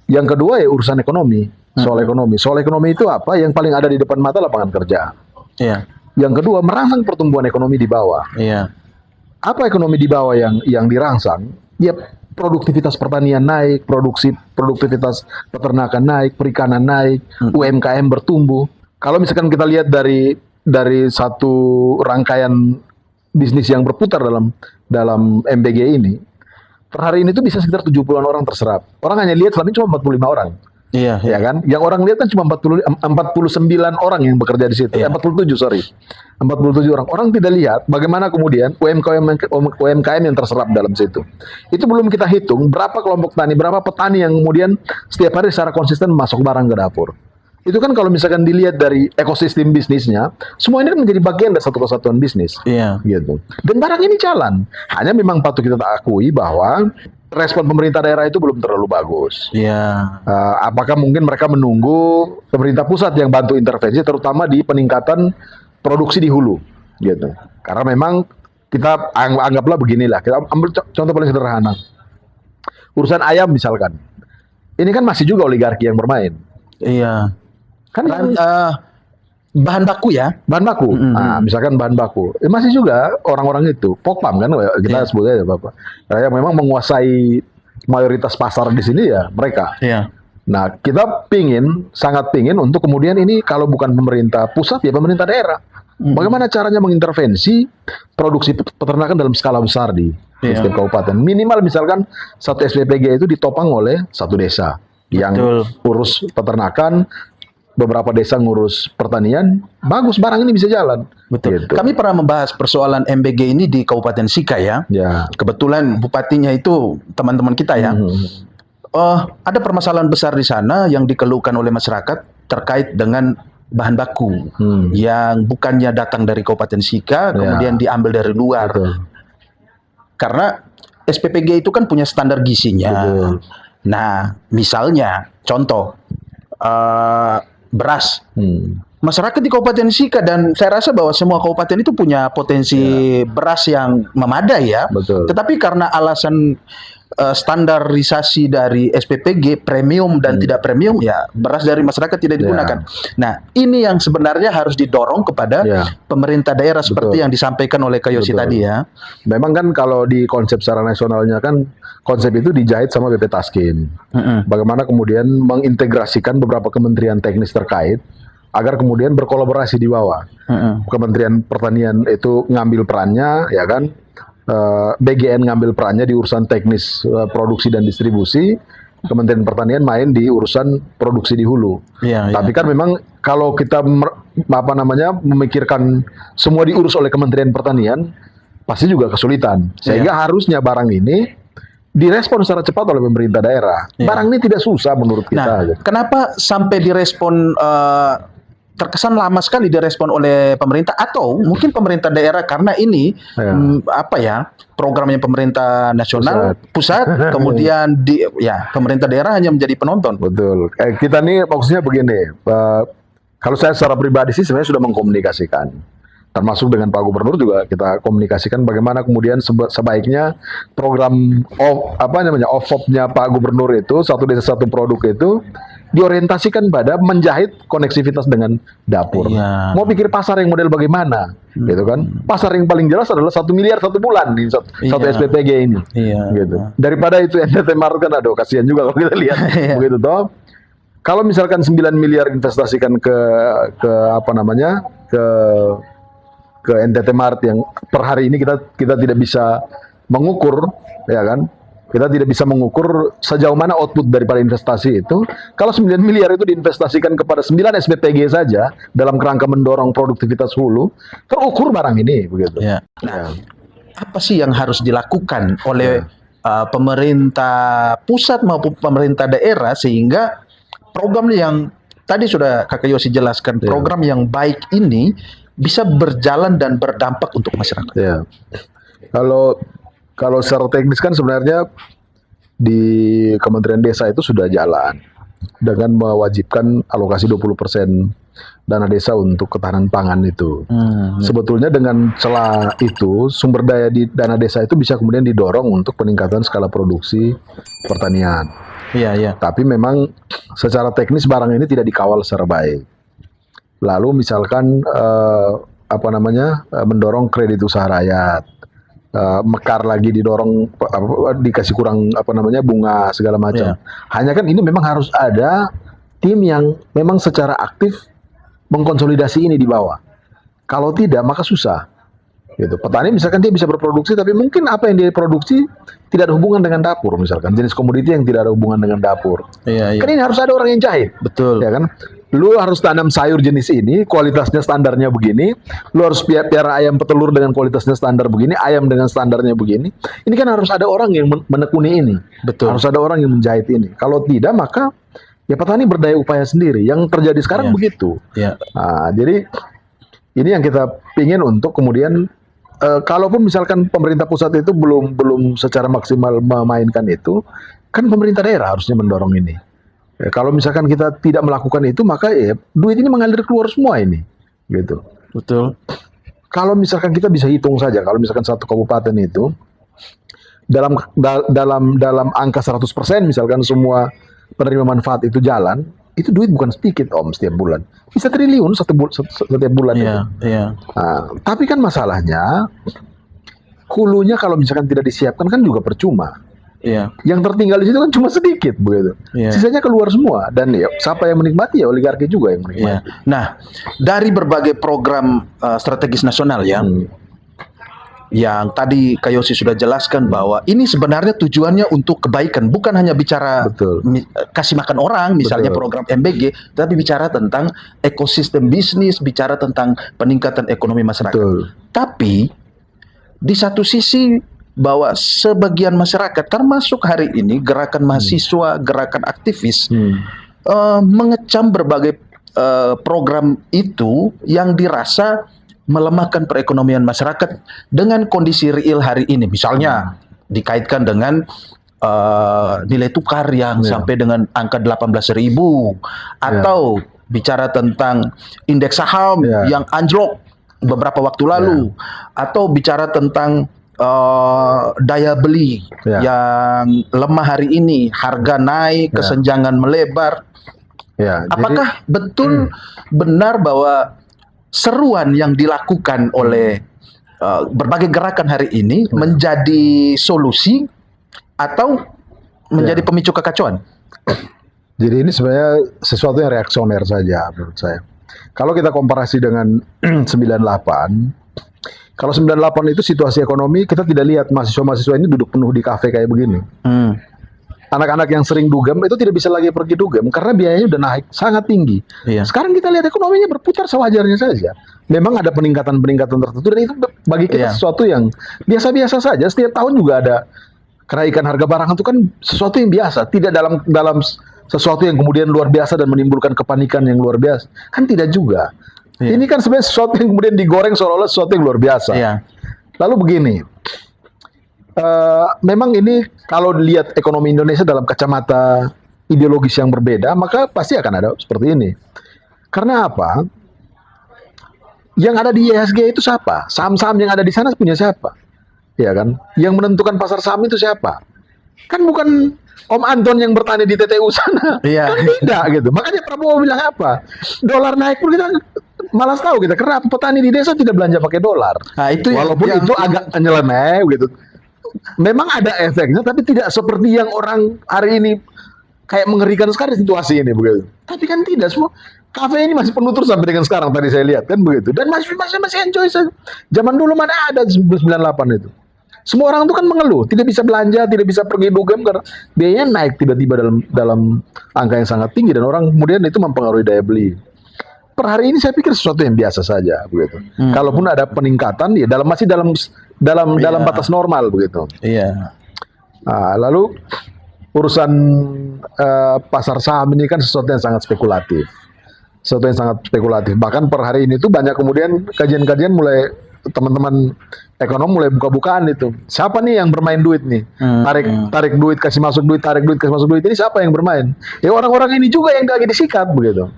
Yang kedua ya urusan ekonomi, soal ekonomi. Soal ekonomi itu apa? Yang paling ada di depan mata lapangan kerja. Iya. Yang kedua merangsang pertumbuhan ekonomi di bawah. Iya. Apa ekonomi di bawah yang dirangsang? Ya produktivitas pertanian naik, produktivitas peternakan naik, perikanan naik, UMKM bertumbuh. Kalau misalkan kita lihat dari satu rangkaian bisnis yang berputar dalam MBG ini, per hari ini tuh bisa sekitar 70-an orang terserap. Orang hanya lihat selama ini cuma 45 orang. Iya. Ya kan? Yang orang lihat kan cuma 49 orang yang bekerja di situ. Iya. 47 orang. Orang tidak lihat bagaimana kemudian UMKM yang terserap dalam situ. Itu belum kita hitung berapa kelompok tani, berapa petani yang kemudian setiap hari secara konsisten masuk barang ke dapur. Itu kan kalau misalkan dilihat dari ekosistem bisnisnya, semua ini kan menjadi bagian dari satu kesatuan bisnis. Iya. Gitu. Dan barang ini jalan. Hanya memang patut kita akui bahwa respon pemerintah daerah itu belum terlalu bagus. Iya. Apakah mungkin mereka menunggu pemerintah pusat yang bantu intervensi, terutama di peningkatan produksi di hulu, gitu. Karena memang kita anggaplah beginilah. Kita ambil contoh paling sederhana. Urusan ayam misalkan. Ini kan masih juga oligarki yang bermain. Iya. Kan Bahan baku ya. bahan baku. Nah, misalkan bahan baku. Masih juga orang-orang itu, Pokpam kan kita sebut aja Bapak. Yang memang menguasai mayoritas pasar di sini ya mereka. Iya. Nah, kita sangat pingin untuk kemudian ini kalau bukan pemerintah pusat ya pemerintah daerah. Bagaimana caranya mengintervensi produksi peternakan dalam skala besar di setiap kabupaten. Minimal misalkan satu SPPG itu ditopang oleh satu desa yang urus peternakan, beberapa desa ngurus pertanian, bagus barang ini bisa jalan. Betul. Gitu. Kami pernah membahas persoalan MBG ini di Kabupaten Sika ya. Ya. Kebetulan bupatinya itu teman-teman kita ya. Ada permasalahan besar di sana yang dikeluhkan oleh masyarakat terkait dengan bahan baku yang bukannya datang dari Kabupaten Sika, kemudian diambil dari luar. Betul. Karena SPPG itu kan punya standar gizinya. Betul. Nah, misalnya contoh beras. Masyarakat di Kabupaten Sika dan saya rasa bahwa semua kabupaten itu punya potensi beras yang memadai ya. Betul. Tetapi karena alasan standarisasi dari SPPG premium dan tidak premium ya beras dari masyarakat tidak digunakan. Nah, ini yang sebenarnya harus didorong kepada pemerintah daerah seperti yang disampaikan oleh Kak Yosi tadi ya. Memang kan kalau di konsep secara nasionalnya kan konsep itu dijahit sama BP Taskin. Bagaimana kemudian mengintegrasikan beberapa kementerian teknis terkait agar kemudian berkolaborasi di bawah. Kementerian Pertanian itu ngambil perannya, ya kan? BGN ngambil perannya di urusan teknis produksi dan distribusi. Kementerian Pertanian main di urusan produksi di hulu. Tapi kan memang kalau kita memikirkan semua diurus oleh Kementerian Pertanian, pasti juga kesulitan. Sehingga harusnya barang ini direspon secara cepat oleh pemerintah daerah. Barang ini tidak susah menurut kita. Nah, kenapa sampai direspon terkesan lama sekali direspon oleh pemerintah atau mungkin pemerintah daerah karena ini programnya pemerintah nasional pusat kemudian pemerintah daerah hanya menjadi penonton. Betul. Kita nih maksudnya begini. Kalau saya secara pribadi sih sebenarnya sudah mengkomunikasikan. Termasuk dengan Pak Gubernur juga kita komunikasikan bagaimana kemudian sebaiknya program OFOP-nya Pak Gubernur itu satu desa satu produk itu diorientasikan pada menjahit koneksivitas dengan dapur. Mau pikir pasar yang model bagaimana, gitu kan? Pasar yang paling jelas adalah 1 miliar 1 bulan nih satu SPPG ini, gitu. Daripada itu NTT Mart kan aduh kasihan juga kalau kita lihat, begitu toh. Kalau misalkan 9 miliar investasikan ke NTT Mart yang per hari ini kita tidak bisa mengukur, ya kan? Kita tidak bisa mengukur sejauh mana output daripada investasi itu. Kalau 9 miliar itu diinvestasikan kepada 9 SPPG saja dalam kerangka mendorong produktivitas hulu, terukur barang ini begitu. apa sih yang harus dilakukan oleh pemerintah pusat maupun pemerintah daerah sehingga program yang tadi sudah Kakak Yosi jelaskan, program yang baik ini bisa berjalan dan berdampak untuk masyarakat. Ya. Kalau secara teknis kan sebenarnya di Kementerian Desa itu sudah jalan dengan mewajibkan alokasi 20% dana desa untuk ketahanan pangan itu. Sebetulnya dengan celah itu, sumber daya di dana desa itu bisa kemudian didorong untuk peningkatan skala produksi pertanian. Iya. Tapi memang secara teknis barang ini tidak dikawal secara baik. Lalu misalkan mendorong kredit usaha rakyat, mekar lagi didorong, dikasih kurang bunga segala macam. Hanya kan ini memang harus ada tim yang memang secara aktif mengkonsolidasi ini di bawah. Kalau tidak maka susah. Gitu. Petani misalkan dia bisa berproduksi tapi mungkin apa yang dia produksi tidak ada hubungan dengan dapur, misalkan jenis komoditi yang tidak ada hubungan dengan dapur. Iya. Kan ini harus ada orang yang jahit. Betul. Ya kan? Lu harus tanam sayur jenis ini, kualitasnya standarnya begini. Lu harus piara ayam petelur dengan kualitasnya standar begini, ayam dengan standarnya begini. Ini kan harus ada orang yang menekuni ini. Betul. Harus ada orang yang menjahit ini. Kalau tidak maka ya petani berdaya upaya sendiri. Yang terjadi sekarang begitu. Nah, jadi ini yang kita pingin untuk kemudian kalaupun misalkan pemerintah pusat itu belum secara maksimal memainkan itu, kan pemerintah daerah harusnya mendorong ini. Ya, kalau misalkan kita tidak melakukan itu, maka ya duit ini mengalir keluar semua ini, gitu. Betul. Kalau misalkan kita bisa hitung saja, kalau misalkan satu kabupaten itu dalam angka 100% misalkan semua penerima manfaat itu jalan, itu duit bukan sedikit setiap bulan, bisa triliun setiap bulan. Iya. Nah, tapi kan masalahnya hulunya kalau misalkan tidak disiapkan kan juga percuma. Iya. Yang tertinggal di situ kan cuma sedikit begitu. Sisanya keluar semua dan ya siapa yang menikmati ya oligarki juga yang menikmati. Nah, dari berbagai program strategis nasional yang tadi Kak Yosi sudah jelaskan bahwa ini sebenarnya tujuannya untuk kebaikan, bukan hanya bicara kasih makan orang, misalnya program MBG, tapi bicara tentang ekosistem bisnis, bicara tentang peningkatan ekonomi masyarakat. Tapi di satu sisi bahwa sebagian masyarakat termasuk hari ini gerakan mahasiswa, gerakan aktivis mengecam berbagai program itu yang dirasa melemahkan perekonomian masyarakat dengan kondisi real hari ini. Misalnya dikaitkan dengan nilai tukar yang sampai dengan angka 18.000 atau bicara tentang indeks saham yang anjlok beberapa waktu lalu atau bicara tentang daya beli yang lemah hari ini, harga naik, kesenjangan melebar. Apakah betul benar bahwa seruan yang dilakukan oleh berbagai gerakan hari ini menjadi solusi atau menjadi pemicu kekacauan? Jadi ini sebenarnya sesuatu yang reaksioner saja menurut saya. Kalau kita komparasi dengan 98, kalau 98 itu situasi ekonomi, kita tidak lihat mahasiswa-mahasiswa ini duduk penuh di kafe kayak begini. Anak-anak yang sering dugem itu tidak bisa lagi pergi dugem karena biayanya udah naik sangat tinggi. Sekarang kita lihat ekonominya berputar sewajarnya saja. Memang ada peningkatan-peningkatan tertentu dan itu bagi kita sesuatu yang biasa-biasa saja. Setiap tahun juga ada kenaikan harga barang, itu kan sesuatu yang biasa, tidak dalam sesuatu yang kemudian luar biasa dan menimbulkan kepanikan yang luar biasa. Kan tidak juga. Ini kan sebenarnya sesuatu yang kemudian digoreng seolah-olah sesuatu yang luar biasa. Lalu begini, memang ini kalau dilihat ekonomi Indonesia dalam kacamata ideologis yang berbeda, maka pasti akan ada seperti ini. Karena apa? Yang ada di IHSG itu siapa? Saham-saham yang ada di sana punya siapa? Ya kan? Yang menentukan pasar saham itu siapa? Kan bukan Om Anton yang bertani di TTU sana. Kan tidak gitu. Makanya Prabowo bilang apa? Dolar naik pun kita malas tahu kita karena petani di desa tidak belanja pakai dolar. Nah, itu walaupun itu agak nyeleneh gitu. Memang ada efeknya tapi tidak seperti yang orang hari ini kayak mengerikan sekali situasi ini begitu. Tapi kan tidak, semua kafe ini masih penuh terus sampai dengan sekarang tadi saya lihat kan begitu. Dan masih enjoy. Zaman dulu mana ada 98 itu. Semua orang itu kan mengeluh, tidak bisa belanja, tidak bisa pergi dugem karena biayanya naik tiba-tiba dalam angka yang sangat tinggi dan orang kemudian itu mempengaruhi daya beli. Per hari ini saya pikir sesuatu yang biasa saja begitu. Kalaupun ada peningkatan ya masih dalam dalam batas normal begitu. Iya. Nah, lalu urusan pasar saham ini kan sesuatu yang sangat spekulatif. Bahkan per hari ini tuh banyak kemudian kajian-kajian mulai teman-teman ekonom mulai buka-bukaan itu. Siapa nih yang bermain duit nih? Tarik duit, kasih masuk duit, tarik duit, kasih masuk duit. Ini siapa yang bermain? Ya orang-orang ini juga yang lagi disikat begitu.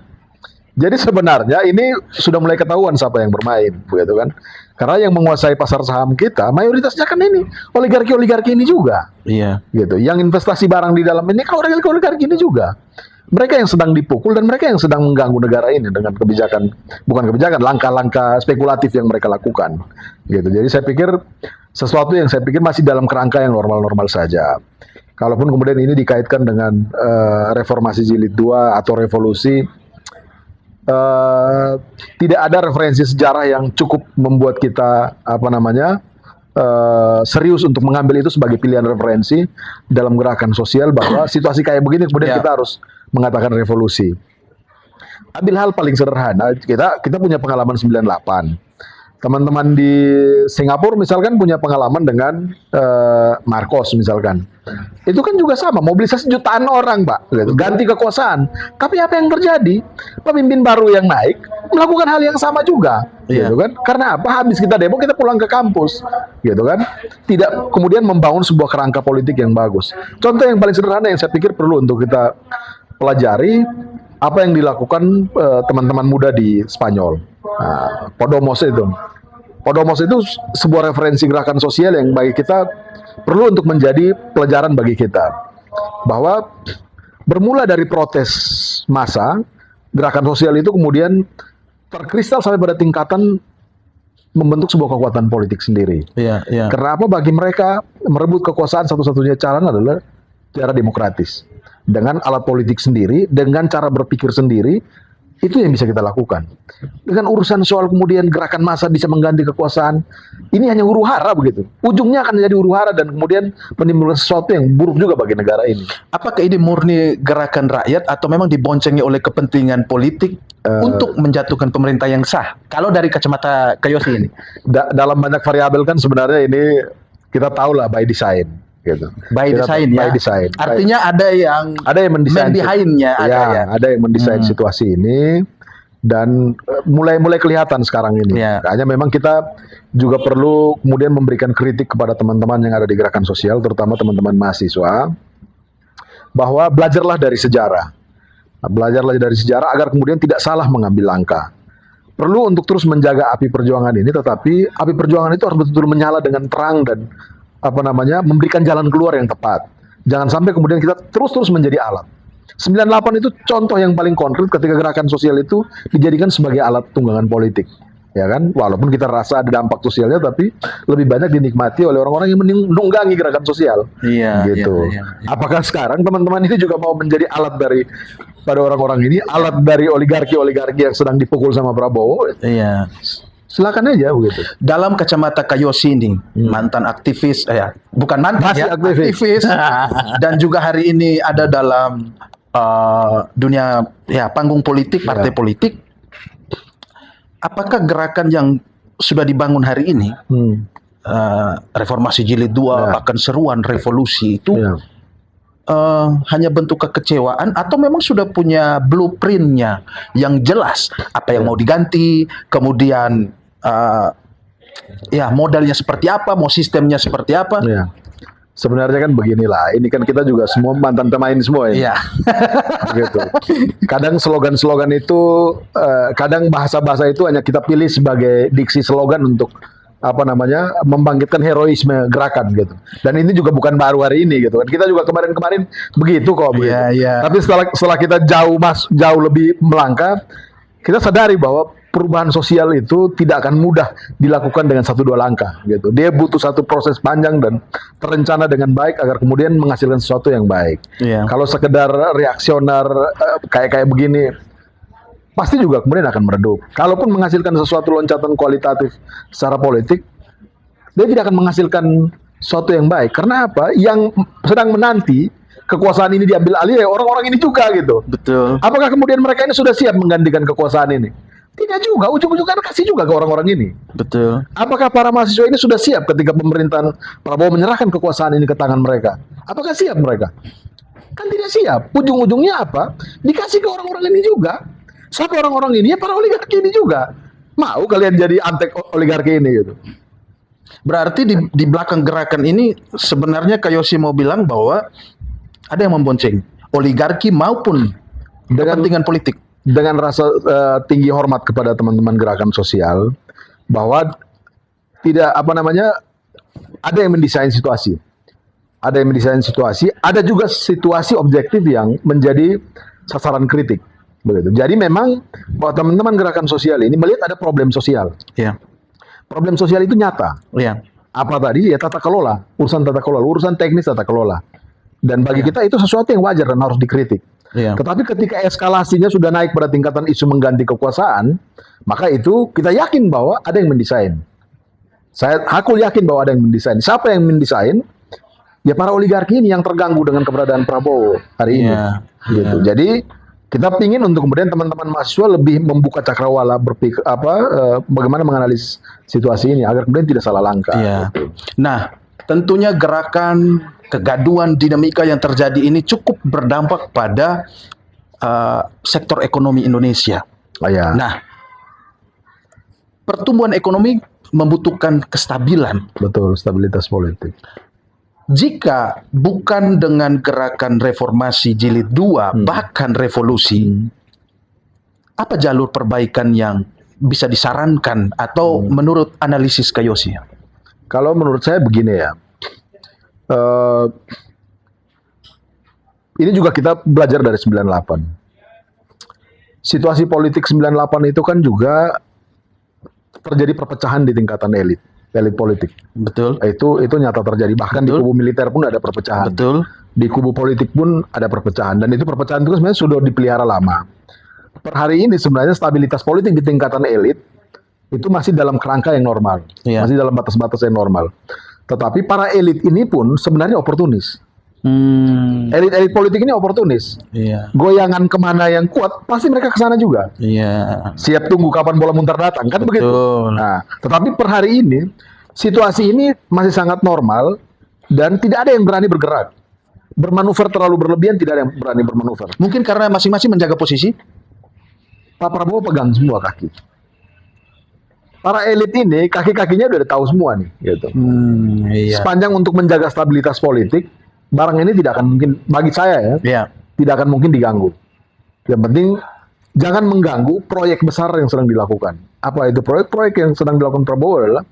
Jadi sebenarnya ini sudah mulai ketahuan siapa yang bermain, begitu kan? Karena yang menguasai pasar saham kita mayoritasnya kan ini oligarki ini juga, Iya. gitu. Yang investasi barang di dalam ini kan oligarki ini juga. Mereka yang sedang dipukul dan mereka yang sedang mengganggu negara ini dengan langkah-langkah spekulatif yang mereka lakukan, gitu. Jadi saya pikir sesuatu yang saya pikir masih dalam kerangka yang normal-normal saja. Kalaupun kemudian ini dikaitkan dengan reformasi jilid 2 atau revolusi, tidak ada referensi sejarah yang cukup membuat kita serius untuk mengambil itu sebagai pilihan referensi dalam gerakan sosial bahwa situasi kayak begini kemudian kita harus mengatakan revolusi. Ambil hal paling sederhana, kita punya pengalaman 98. Teman-teman di Singapura misalkan punya pengalaman dengan Marcos misalkan. Itu kan juga sama, mobilisasi jutaan orang, Pak, gitu. Ganti kekuasaan. Tapi apa yang terjadi? Pemimpin baru yang naik melakukan hal yang sama juga, gitu kan? Karena apa? Habis kita demo, kita pulang ke kampus, gitu kan? Tidak kemudian membangun sebuah kerangka politik yang bagus. Contoh yang paling sederhana yang saya pikir perlu untuk kita pelajari apa yang dilakukan teman-teman muda di Spanyol. Nah, Podemos itu sebuah referensi gerakan sosial yang bagi kita perlu untuk menjadi pelajaran bagi kita, bahwa bermula dari protes massa, gerakan sosial itu kemudian terkristal sampai pada tingkatan membentuk sebuah kekuatan politik sendiri. Iya. Karena apa? Bagi mereka merebut kekuasaan satu-satunya cara adalah cara demokratis, dengan alat politik sendiri, dengan cara berpikir sendiri. Itu yang bisa kita lakukan. Dengan urusan soal kemudian gerakan massa bisa mengganti kekuasaan, ini hanya huru-hara begitu. Ujungnya akan menjadi huru-hara dan kemudian menimbulkan sesuatu yang buruk juga bagi negara ini. Apakah ini murni gerakan rakyat atau memang diboncengi oleh kepentingan politik untuk menjatuhkan pemerintah yang sah? Kalau dari kacamata Kayosi ini, dalam banyak variabel kan sebenarnya ini kita tahu lah by design. Gitu. By design. Artinya ada yang mendesain behind-nya, ada yang mendesain situasi ini dan mulai kelihatan sekarang ini. Hanya memang kita juga perlu kemudian memberikan kritik kepada teman-teman yang ada di gerakan sosial, terutama teman-teman mahasiswa, bahwa belajarlah dari sejarah. Belajarlah dari sejarah agar kemudian tidak salah mengambil langkah. Perlu untuk terus menjaga api perjuangan ini, tetapi api perjuangan itu harus betul-betul menyala dengan terang dan memberikan jalan keluar yang tepat. Jangan sampai kemudian kita terus-terus menjadi alat. 98 itu contoh yang paling konkret ketika gerakan sosial itu dijadikan sebagai alat tunggangan politik. Ya kan? Walaupun kita rasa ada dampak sosialnya, tapi lebih banyak dinikmati oleh orang-orang yang menunggangi gerakan sosial. Gitu. Apakah sekarang teman-teman ini juga mau menjadi alat pada orang-orang ini, alat dari oligarki yang sedang dipukul sama Prabowo? Silakan aja begitu. Dalam kacamata Kayosi ini, mantan aktivis, bukan mantan aktivis, dan juga hari ini ada dalam dunia panggung politik, partai politik. Apakah gerakan yang sudah dibangun hari ini, reformasi jilid 2, bahkan seruan revolusi itu hanya bentuk kekecewaan atau memang sudah punya blueprintnya yang jelas apa yang mau diganti, kemudian modalnya seperti apa, mau sistemnya seperti apa? Sebenarnya kan beginilah, ini kan kita juga semua mantan pemain semua ya. Gitu. Kadang slogan-slogan itu, kadang bahasa-bahasa itu hanya kita pilih sebagai diksi slogan untuk membangkitkan heroisme gerakan gitu. Dan ini juga bukan baru hari ini gitu kan. Kita juga kemarin-kemarin begitu kok begitu. Tapi setelah kita jauh lebih melangkah, kita sadari bahwa perubahan sosial itu tidak akan mudah dilakukan dengan 1-2 langkah gitu. Dia butuh satu proses panjang dan terencana dengan baik agar kemudian menghasilkan sesuatu yang baik. Kalau sekedar reaksioner kayak begini, pasti juga kemudian akan meredup. Kalaupun menghasilkan sesuatu loncatan kualitatif secara politik, dia tidak akan menghasilkan sesuatu yang baik. Karena apa? Yang sedang menanti kekuasaan ini diambil alih orang-orang ini juga gitu. Betul. Apakah kemudian mereka ini sudah siap menggantikan kekuasaan ini? Tidak juga, ujung-ujungnya kasih juga ke orang-orang ini. Betul. Apakah para mahasiswa ini sudah siap ketika pemerintahan Prabowo menyerahkan kekuasaan ini ke tangan mereka? Apakah siap mereka? Kan tidak siap. Ujung-ujungnya apa? Dikasih ke orang-orang ini juga. Siapa orang-orang ini? Ya para oligarki ini juga. Mau kalian jadi antek oligarki ini gitu. Berarti di belakang gerakan ini sebenarnya Kayosi mau bilang bahwa ada yang membonceng oligarki maupun kepentingan politik. Dengan rasa tinggi hormat kepada teman-teman gerakan sosial, bahwa tidak ada yang mendesain situasi. Ada yang mendesain situasi, ada juga situasi objektif yang menjadi sasaran kritik. Begitu. Jadi memang bahwa teman-teman gerakan sosial ini melihat ada problem sosial. Iya. Problem sosial itu nyata. Iya. Apa tadi? Ya tata kelola, urusan tata kelola, urusan teknis tata kelola. Dan bagi kita itu sesuatu yang wajar dan harus dikritik. Iya. Tetapi ketika eskalasinya sudah naik pada tingkatan isu mengganti kekuasaan, maka itu kita yakin bahwa ada yang mendesain. Aku yakin bahwa ada yang mendesain. Siapa yang mendesain? Ya para oligarki ini yang terganggu dengan keberadaan Prabowo hari ini. Gitu. Jadi kita ingin untuk kemudian teman-teman mahasiswa lebih membuka cakrawala, berpikir bagaimana menganalisis situasi ini agar kemudian tidak salah langkah. Iya. Gitu. Nah, tentunya gerakan kegaduhan dinamika yang terjadi ini cukup berdampak pada sektor ekonomi Indonesia. Oh, ya. Nah, pertumbuhan ekonomi membutuhkan kestabilan. Betul, stabilitas politik. Jika bukan dengan gerakan reformasi jilid 2, bahkan revolusi, apa jalur perbaikan yang bisa disarankan atau menurut analisis Kayosi? Kalau menurut saya begini ya, ini juga kita belajar dari 98. Situasi politik 98 itu kan juga terjadi perpecahan di tingkatan elit politik. Betul. Itu nyata terjadi. Bahkan di kubu militer pun ada perpecahan. Betul. Di kubu politik pun ada perpecahan. Dan itu perpecahan itu sebenarnya sudah dipelihara lama. Per hari ini sebenarnya stabilitas politik di tingkatan elit itu masih dalam kerangka yang normal. Iya. Masih dalam batas-batas yang normal. Tetapi para elit ini pun sebenarnya oportunis. Elit-elit politik ini oportunis. Iya. Goyangan kemana yang kuat, pasti mereka ke sana juga. Iya. Siap tunggu kapan bola muntah datang, kan begitu. Nah, tetapi per hari ini, situasi ini masih sangat normal dan tidak ada yang berani bergerak. Bermanuver terlalu berlebihan, tidak ada yang berani bermanuver. Mungkin karena masing-masing menjaga posisi. Pak Prabowo pegang semua kaki. Para elit ini kaki-kakinya udah tahu semua nih, gitu. Iya. Sepanjang untuk menjaga stabilitas politik, barang ini tidak akan mungkin, bagi saya ya, Iya. tidak akan mungkin diganggu. Yang penting jangan mengganggu proyek besar yang sedang dilakukan. Apa itu proyek-proyek yang sedang dilakukan Prabowo adalah,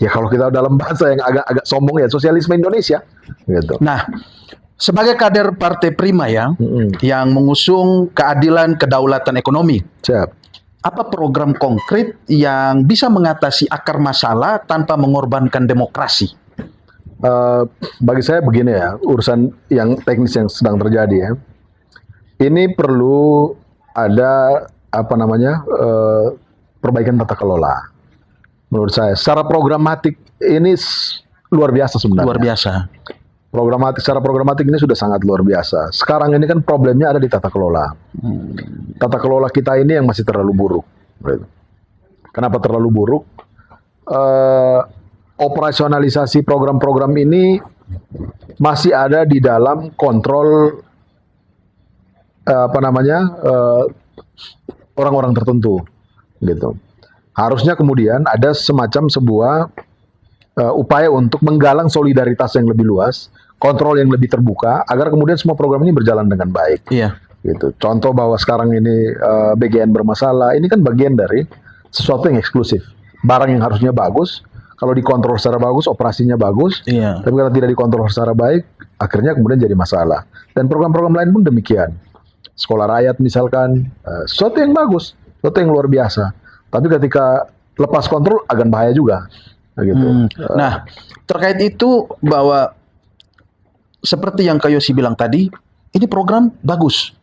ya kalau kita dalam bahasa yang agak sombong ya, sosialisme Indonesia, gitu. Nah, sebagai kader Partai Prima ya, yang mengusung keadilan kedaulatan ekonomi, Siap. apa program konkret yang bisa mengatasi akar masalah tanpa mengorbankan demokrasi? Bagi saya begini ya, urusan yang teknis yang sedang terjadi ya, ini perlu ada perbaikan tata kelola. Menurut saya, secara programatik ini luar biasa sebenarnya. Luar biasa. Secara programatik ini sudah sangat luar biasa. Sekarang ini kan problemnya ada di tata kelola. Tata kelola kita ini yang masih terlalu buruk. Kenapa terlalu buruk? Operasionalisasi program-program ini masih ada di dalam kontrol orang-orang tertentu, gitu. Harusnya kemudian ada semacam sebuah upaya untuk menggalang solidaritas yang lebih luas, kontrol yang lebih terbuka, agar kemudian semua program ini berjalan dengan baik. Iya. Gitu. Contoh bahwa sekarang ini BGN bermasalah, ini kan bagian dari sesuatu yang eksklusif. Barang yang harusnya bagus, kalau dikontrol secara bagus, operasinya bagus. Iya. Tapi kalau tidak dikontrol secara baik, akhirnya kemudian jadi masalah. Dan program-program lain pun demikian. Sekolah rakyat misalkan, sesuatu yang bagus, sesuatu yang luar biasa. Tapi ketika lepas kontrol, agak bahaya juga. Gitu. Nah, terkait itu bahwa seperti yang Kayosi bilang tadi, ini program bagus.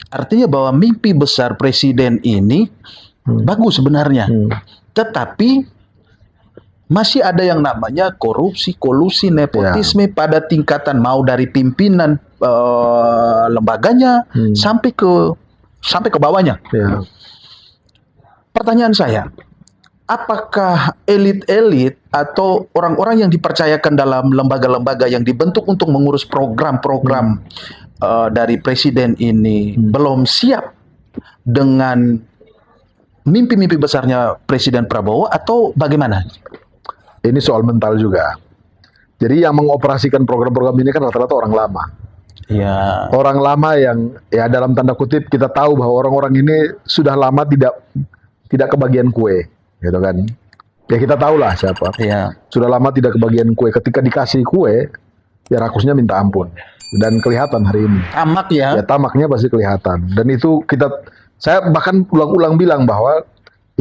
Artinya bahwa mimpi besar presiden ini bagus sebenarnya. Tetapi masih ada yang namanya korupsi, kolusi, nepotisme pada tingkatan mau dari pimpinan lembaganya sampai ke bawahnya. pertanyaan saya, apakah elit-elit atau orang-orang yang dipercayakan dalam lembaga-lembaga yang dibentuk untuk mengurus program-program dari presiden ini belum siap dengan mimpi-mimpi besarnya Presiden Prabowo atau bagaimana? Ini soal mental juga. Jadi yang mengoperasikan program-program ini kan rata-rata orang lama. Ya. Orang lama yang ya dalam tanda kutip kita tahu bahwa orang-orang ini sudah lama tidak kebagian kue, gitu kan? Ya kita tahu lah siapa. Ya. Sudah lama tidak kebagian kue. Ketika dikasih kue, ya rakusnya minta ampun. Dan kelihatan hari ini. Tamak ya. Ya tamaknya pasti kelihatan. Dan itu saya bahkan ulang-ulang bilang bahwa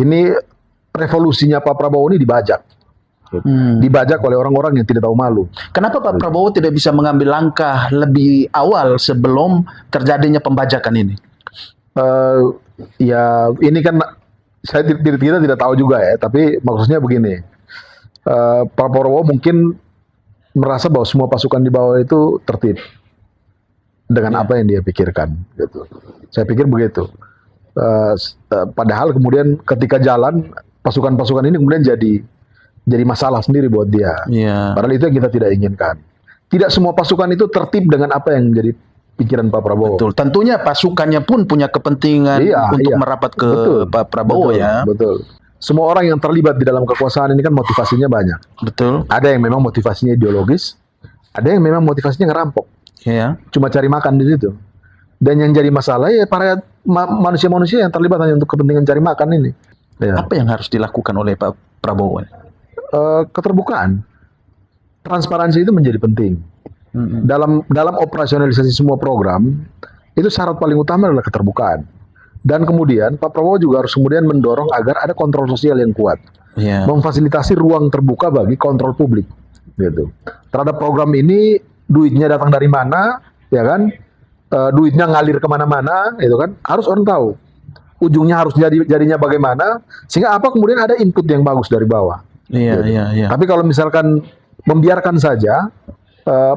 ini revolusinya Pak Prabowo ini dibajak. Dibajak oleh orang-orang yang tidak tahu malu. Kenapa Pak Prabowo tidak bisa mengambil langkah lebih awal sebelum terjadinya pembajakan ini? Ya ini kan kita tidak tahu juga ya. Tapi maksudnya begini, Pak Prabowo mungkin merasa bahwa semua pasukan di bawah itu tertib dengan apa yang dia pikirkan. Gitu. Saya pikir begitu. Padahal kemudian ketika jalan pasukan-pasukan ini kemudian jadi masalah sendiri buat dia. Yeah. Padahal itu yang kita tidak inginkan. Tidak semua pasukan itu tertib dengan apa yang menjadi pikiran Pak Prabowo. Betul. Tentunya pasukannya pun punya kepentingan untuk merapat ke Pak Prabowo ya. Betul. Semua orang yang terlibat di dalam kekuasaan ini kan motivasinya banyak. Betul. Ada yang memang motivasinya ideologis, ada yang memang motivasinya ngerampok. Yeah. Cuma cari makan di situ. Dan yang jadi masalah ya para manusia-manusia yang terlibat hanya untuk kepentingan cari makan ini. Ya. Apa yang harus dilakukan oleh Pak Prabowo? Keterbukaan, transparansi itu menjadi penting. Dalam operasionalisasi semua program itu syarat paling utama adalah keterbukaan. Dan kemudian Pak Prabowo juga harus kemudian mendorong agar ada kontrol sosial yang kuat, memfasilitasi ruang terbuka bagi kontrol publik, gitu. Terhadap program ini duitnya datang dari mana, ya kan? Duitnya ngalir kemana-mana, itu kan? Harus orang tahu. Ujungnya harus jadinya bagaimana, sehingga apa kemudian ada input yang bagus dari bawah. Iya. Tapi kalau misalkan membiarkan saja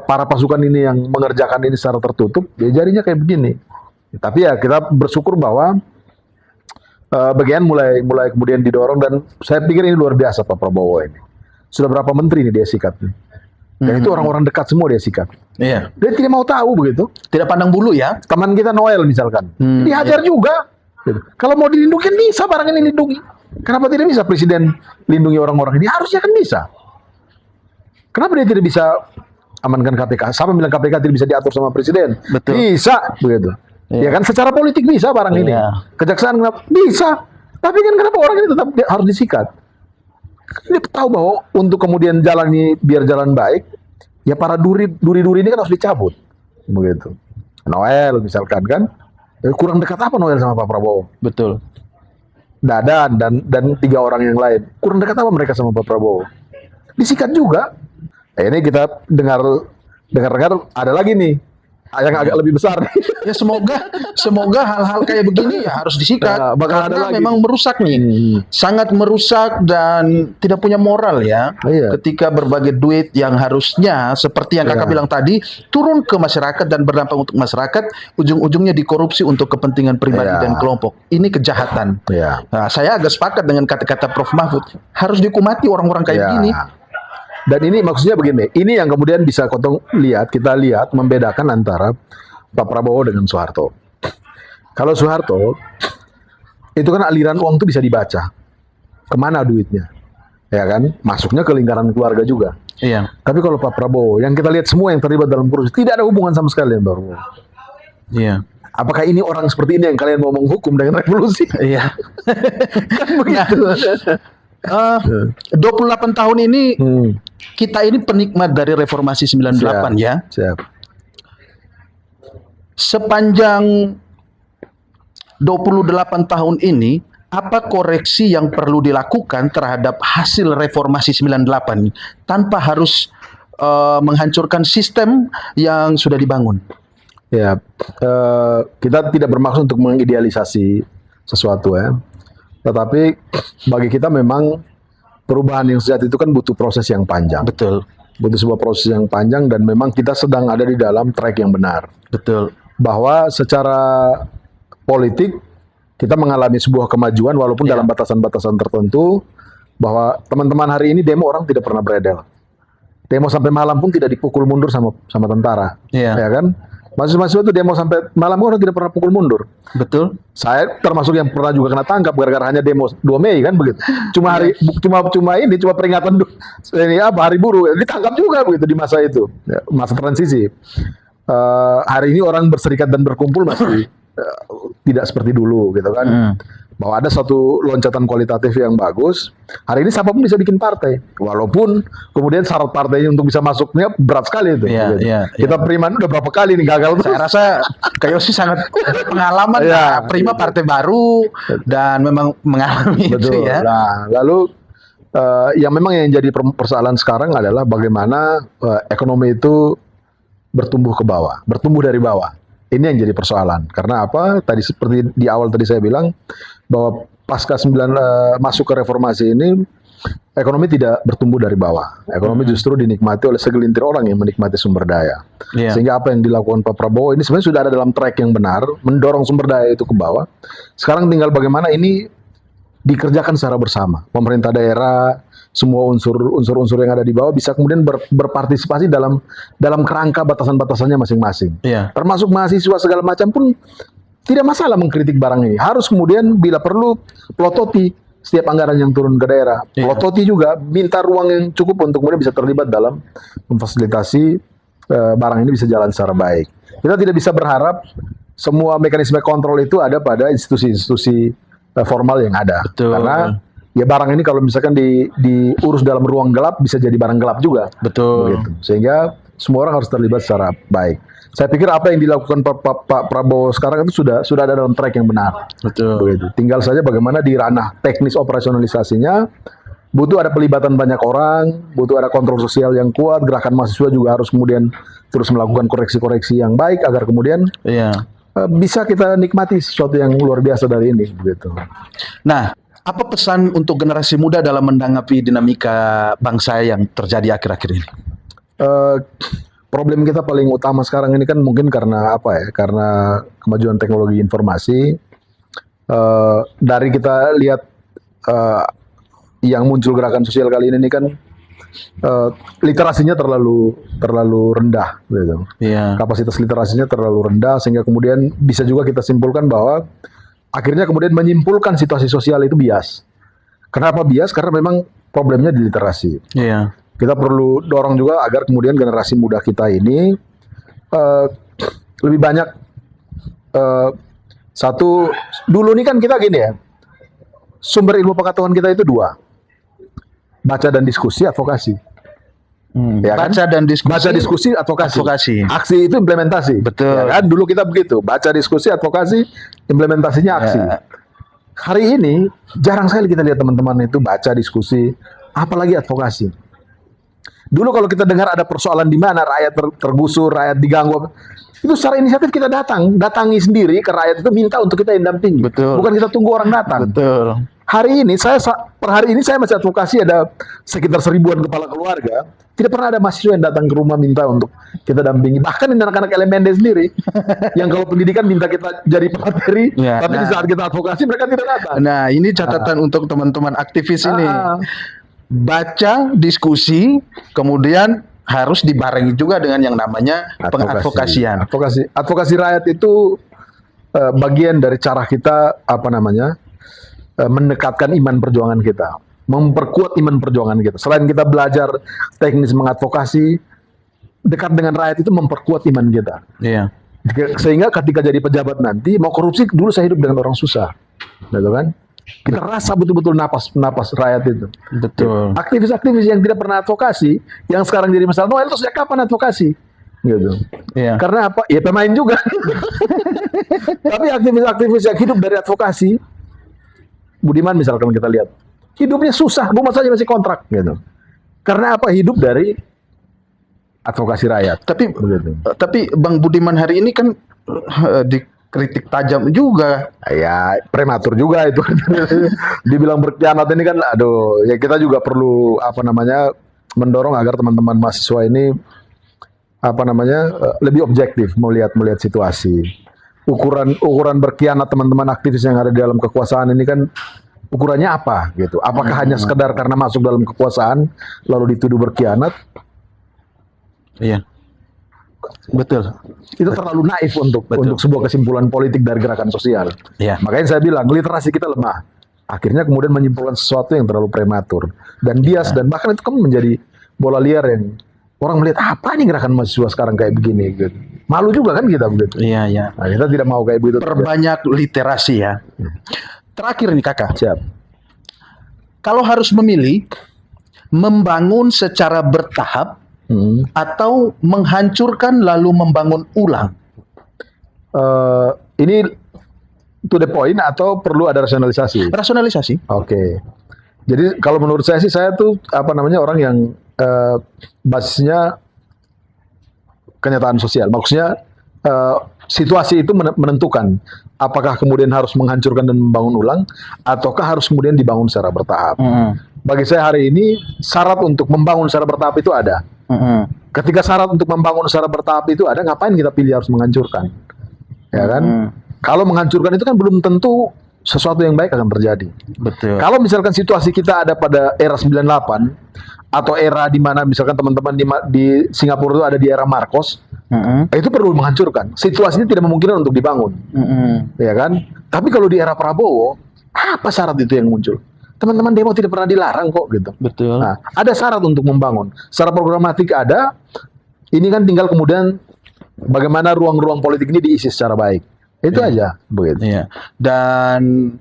para pasukan ini yang mengerjakan ini secara tertutup, ya jadinya kayak begini. Tapi ya kita bersyukur bahwa bagian mulai kemudian didorong dan saya pikir ini luar biasa Pak Prabowo ini. Sudah berapa menteri ini dia sikat nih. Dan itu orang-orang dekat semua dia sikat. Iya. Dia tidak mau tahu begitu. Tidak pandang bulu ya. Teman kita Noel misalkan, dihajar juga. Gitu. Kalau mau dilindungi bisa barang ini dilindungi. Kenapa tidak bisa Presiden lindungi orang-orang ini? Harusnya kan bisa. Kenapa dia tidak bisa amankan KPK? Siapa bilang KPK tidak bisa diatur sama Presiden? Betul. Bisa, begitu. Ya kan secara politik bisa barang ini. Kejaksaan kenapa? Bisa. Tapi kan kenapa orang ini tetap harus disikat? Dia tahu bahwa untuk kemudian jalan ini biar jalan baik, ya para duri-duri ini kan harus dicabut. Begitu. Noel misalkan kan, kurang dekat apa Noel sama Pak Prabowo? Betul. Dadan dan 3 orang yang lain. Kurang dekat apa mereka sama Pak Prabowo? Disikat juga. Ini kita dengar ada lagi nih yang agak lebih besar. Ya semoga hal-hal kayak begini ya harus disikat. Bakal ada karena lagi. memang merusak nih. Sangat merusak dan tidak punya moral ya. Ketika berbagai duit yang harusnya seperti yang Kakak bilang tadi turun ke masyarakat dan berdampak untuk masyarakat, ujung-ujungnya dikorupsi untuk kepentingan pribadi dan kelompok. Ini kejahatan. Nah, saya agak sepakat dengan kata-kata Prof. Mahfud. Harus dihukumati orang-orang kayak gini. Dan ini maksudnya begini, ini yang kemudian bisa kita lihat membedakan antara Pak Prabowo dengan Soeharto. Kalau Soeharto, itu kan aliran uang itu bisa dibaca. Kemana duitnya? Ya kan? Masuknya ke lingkaran keluarga juga. Iya. Tapi kalau Pak Prabowo, yang kita lihat semua yang terlibat dalam korupsi, tidak ada hubungan sama sekali dengan Pak Prabowo. Iya. Apakah ini orang seperti ini yang kalian mau menghukum dengan revolusi? Iya. Kan begitu. 28 tahun ini kita ini penikmat dari reformasi 98 ya. Siap. Sepanjang 28 tahun ini apa koreksi yang perlu dilakukan terhadap hasil reformasi 98 tanpa harus menghancurkan sistem yang sudah dibangun? Ya, kita tidak bermaksud untuk mengidealisasi sesuatu ya. Tetapi bagi kita memang perubahan yang sejati itu kan butuh proses yang panjang. Betul. Butuh sebuah proses yang panjang dan memang kita sedang ada di dalam track yang benar. Betul. Bahwa secara politik kita mengalami sebuah kemajuan walaupun Iya. dalam batasan-batasan tertentu, bahwa teman-teman hari ini demo orang tidak pernah beredel. Demo sampai malam pun tidak dipukul mundur sama tentara. Iya. Ya kan? Mahasiswa itu demo sampai malam orang tidak pernah pukul mundur. Betul. Saya termasuk yang pernah juga kena tangkap gara-gara hanya demo 2 Mei kan begitu. Cuma cuma peringatan ini apa hari buruh ditangkap juga begitu di masa itu. Ya, masa transisi. Hari ini orang berserikat dan berkumpul masih tidak seperti dulu gitu kan. Bahwa ada satu loncatan kualitatif yang bagus. Hari ini siapapun bisa bikin partai, walaupun kemudian syarat partainya untuk bisa masuknya berat sekali itu. Iya, gitu. iya, Kita Periman udah berapa kali nih gagal terus. Saya rasa Kak Yosi sangat pengalaman Iya. lah. Prima partai baru dan memang mengalami itu Betul. ya. Nah, lalu yang memang yang jadi persoalan sekarang adalah bagaimana ekonomi itu bertumbuh ke bawah, bertumbuh dari bawah. Ini yang jadi persoalan. Karena apa? Tadi seperti di awal tadi saya bilang bahwa pasca masuk ke reformasi ini ekonomi tidak bertumbuh dari bawah. Ekonomi justru dinikmati oleh segelintir orang yang menikmati sumber daya. Iya. Sehingga apa yang dilakukan Pak Prabowo ini sebenarnya sudah ada dalam track yang benar, mendorong sumber daya itu ke bawah. Sekarang tinggal bagaimana ini dikerjakan secara bersama. Pemerintah daerah, semua unsur-unsur yang ada di bawah bisa kemudian berpartisipasi dalam kerangka batasan-batasannya masing-masing. Iya. Termasuk mahasiswa segala macam pun tidak masalah mengkritik barang ini. Harus kemudian bila perlu pelototi setiap anggaran yang turun ke daerah. Iya. Pelototi juga minta ruang yang cukup untuk kemudian bisa terlibat dalam memfasilitasi barang ini bisa jalan secara baik. Kita tidak bisa berharap semua mekanisme kontrol itu ada pada institusi-institusi formal yang ada. Betul. Karena ya barang ini kalau misalkan diurus dalam ruang gelap bisa jadi barang gelap juga. Betul. Begitu. Sehingga semua orang harus terlibat secara baik. Saya pikir apa yang dilakukan Pak Prabowo sekarang itu sudah ada dalam track yang benar. Betul. Begitu. Tinggal saja bagaimana di ranah teknis operasionalisasinya butuh ada pelibatan banyak orang, butuh ada kontrol sosial yang kuat, gerakan mahasiswa juga harus kemudian terus melakukan koreksi-koreksi yang baik agar kemudian Iya. bisa kita nikmati sesuatu yang luar biasa dari ini begitu. Nah, apa pesan untuk generasi muda dalam menanggapi dinamika bangsa yang terjadi akhir-akhir ini? Problem kita paling utama sekarang ini kan mungkin karena apa ya? Karena kemajuan teknologi informasi. Dari kita lihat yang muncul gerakan sosial kali ini kan literasinya terlalu rendah, gitu. Iya. Kapasitas literasinya terlalu rendah sehingga kemudian bisa juga kita simpulkan bahwa akhirnya kemudian menyimpulkan situasi sosial itu bias. Kenapa bias? Karena memang problemnya di literasi. Iya. Kita perlu dorong juga agar kemudian generasi muda kita ini lebih banyak satu dulu nih kan kita gini ya, sumber ilmu pengetahuan kita itu 2, baca dan diskusi, advokasi. Ya kan? Baca diskusi, advokasi. Aksi itu implementasi. Betul. Ya kan? Dulu kita begitu, baca diskusi, advokasi, implementasinya aksi. Ya. Hari ini jarang sekali kita lihat teman-teman itu baca diskusi, apalagi advokasi. Dulu kalau kita dengar ada persoalan di mana rakyat tergusur, rakyat diganggu, itu secara inisiatif kita datangi sendiri ke rakyat itu minta untuk kita dampingi. Betul. Bukan kita tunggu orang datang. Betul. Hari ini per hari ini saya masih advokasi ada sekitar 1000-an kepala keluarga. Tidak pernah ada mahasiswa yang datang ke rumah minta untuk kita dampingi. Bahkan anak-anak LMND sendiri yang kalau pendidikan minta kita jadi pemateri, Ya, tapi di saat kita advokasi mereka tidak datang. Nah, ini catatan untuk teman-teman aktivis ini. Baca, diskusi, kemudian harus dibarengi juga dengan yang namanya pengadvokasian. Advokasi rakyat itu bagian dari cara kita mendekatkan iman perjuangan kita, memperkuat iman perjuangan kita. Selain kita belajar teknis mengadvokasi, dekat dengan rakyat itu memperkuat iman kita. Iya. Sehingga ketika jadi pejabat nanti mau korupsi, dulu saya hidup dengan orang susah, gitu kan? Kita rasa betul-betul napas rakyat itu. Betul. Aktivis-aktivis yang tidak pernah advokasi, yang sekarang jadi masalah, Noel itu sejak kapan advokasi? Gitu. Iya. Karena apa? Ya pemain juga. Tapi aktivis-aktivis yang hidup dari advokasi, Budiman misalkan kita lihat, hidupnya susah, rumah saja masih kontrak, gitu. Karena apa? Hidup dari advokasi rakyat. Tapi Bang Budiman hari ini kan dikritik tajam juga. Ya prematur juga itu. Dibilang berkhianat ini kan, aduh, ya kita juga perlu mendorong agar teman-teman mahasiswa ini lebih objektif melihat situasi. ukuran berkhianat teman-teman aktivis yang ada di dalam kekuasaan ini kan ukurannya apa gitu? Apakah hanya sekedar karena masuk dalam kekuasaan lalu dituduh berkhianat? Iya. Betul. Itu terlalu naif untuk sebuah kesimpulan politik dari gerakan sosial. Iya. Makanya saya bilang literasi kita lemah. Akhirnya kemudian menyimpulkan sesuatu yang terlalu prematur dan bias dan bahkan itu kan menjadi bola liar yang orang melihat apa nih gerakan mahasiswa sekarang kayak begini gitu. Malu juga kan kita begitu. Iya, iya. Nah, kita tidak mau kayak begitu. Perbanyak literasi ya. Terakhir nih Kakak. Siap. Kalau harus memilih, membangun secara bertahap atau menghancurkan lalu membangun ulang? Ini to the point atau perlu ada rasionalisasi? Rasionalisasi. Oke. Jadi kalau menurut saya sih, saya tuh orang yang basisnya kenyataan sosial. Maksudnya situasi itu menentukan apakah kemudian harus menghancurkan dan membangun ulang ataukah harus kemudian dibangun secara bertahap. Bagi saya hari ini syarat untuk membangun secara bertahap itu ada. Ketika syarat untuk membangun secara bertahap itu ada, ngapain kita pilih harus menghancurkan? Ya kan? Kalau menghancurkan itu kan belum tentu sesuatu yang baik akan terjadi. Betul. Kalau misalkan situasi kita ada pada era 98 atau era di mana misalkan teman-teman di Singapura itu ada di era Marcos, itu perlu menghancurkan. Situasinya tidak memungkinkan untuk dibangun. Ya kan? Tapi kalau di era Prabowo, apa syarat itu yang muncul? Teman-teman demo tidak pernah dilarang kok gitu. Betul. Nah, ada syarat untuk membangun. Secara programatik ada. Ini kan tinggal kemudian bagaimana ruang-ruang politik ini diisi secara baik. Itu aja begitu. Iya. Dan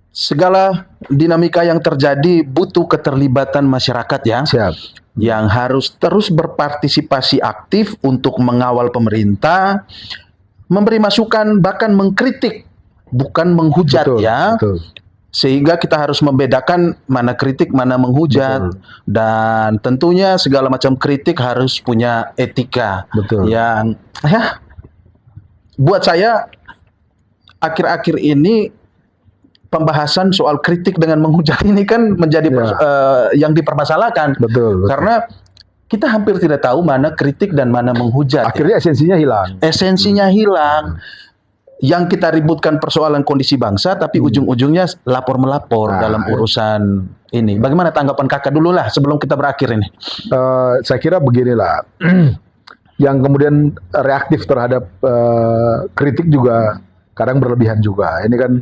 segala dinamika yang terjadi butuh keterlibatan masyarakat ya. Siap. Yang harus terus berpartisipasi aktif untuk mengawal pemerintah, memberi masukan, bahkan mengkritik, bukan menghujat Betul, ya. betul. Sehingga kita harus membedakan mana kritik, mana menghujat. Betul. Dan tentunya segala macam kritik harus punya etika. Betul. Yang ya, buat saya akhir-akhir ini pembahasan soal kritik dengan menghujat ini kan menjadi yang dipermasalahkan. Betul. Karena kita hampir tidak tahu mana kritik dan mana menghujat. Akhirnya esensinya hilang. Esensinya hilang. Yang kita ributkan persoalan kondisi bangsa, tapi ujung-ujungnya lapor-melapor dalam urusan ini. Bagaimana tanggapan Kakak dulu lah sebelum kita berakhir ini? Saya kira beginilah. Yang kemudian reaktif terhadap kritik juga kadang berlebihan juga. Ini kan,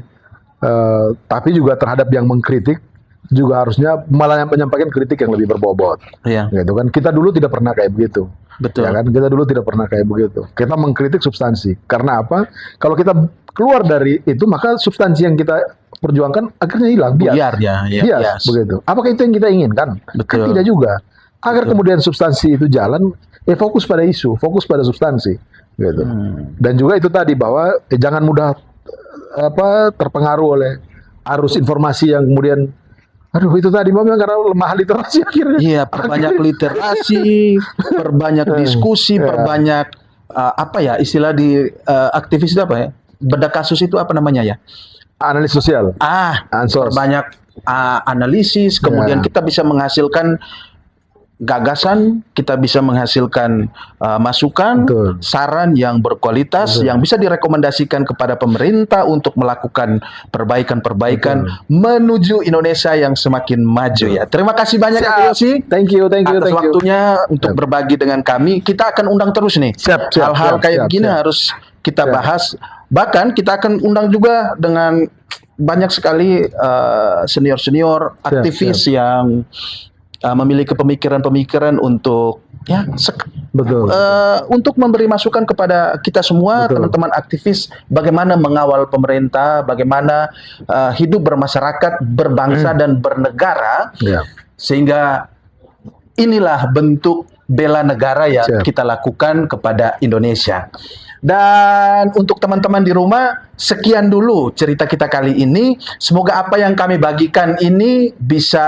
tapi juga terhadap yang mengkritik juga harusnya malah yang menyampaikan kritik yang lebih berbobot. Iya. Gitu kan. Kita dulu tidak pernah kayak begitu. Betul. Ya kan? Kita dulu tidak pernah kayak begitu. Kita mengkritik substansi. Karena apa? Kalau kita keluar dari itu, maka substansi yang kita perjuangkan akhirnya hilang. Biar ya. Bias, begitu. Apakah itu yang kita inginkan? Betul. Kan tidak juga. Agar kemudian substansi itu jalan, fokus pada isu, fokus pada substansi, gitu. Dan juga itu tadi bahwa jangan mudah terpengaruh oleh arus informasi yang kemudian, aduh itu tadi memang karena lemah literasi akhirnya. Iya, perbanyak literasi, perbanyak diskusi, perbanyak apa ya istilah di aktivis itu apa ya? Bedah kasus itu apa namanya ya? Analis sosial. Ansos. Perbanyak analisis, kemudian kita bisa menghasilkan gagasan, kita bisa menghasilkan masukan, Betul. saran yang berkualitas, yang bisa direkomendasikan kepada pemerintah untuk melakukan perbaikan-perbaikan menuju Indonesia yang semakin maju ya. Terima kasih banyak Kak Yosi. Thank you. Atas waktunya untuk berbagi dengan kami. Kita akan undang terus nih. Hal-hal kayak begini harus kita bahas. Bahkan kita akan undang juga dengan banyak sekali senior-senior aktivis yang memiliki pemikiran-pemikiran untuk betul. Untuk memberi masukan kepada kita semua, teman-teman aktivis, bagaimana mengawal pemerintah, bagaimana hidup bermasyarakat, berbangsa dan bernegara, sehingga inilah bentuk bela negara yang kita lakukan kepada Indonesia. Dan untuk teman-teman di rumah, sekian dulu cerita kita kali ini. Semoga apa yang kami bagikan ini bisa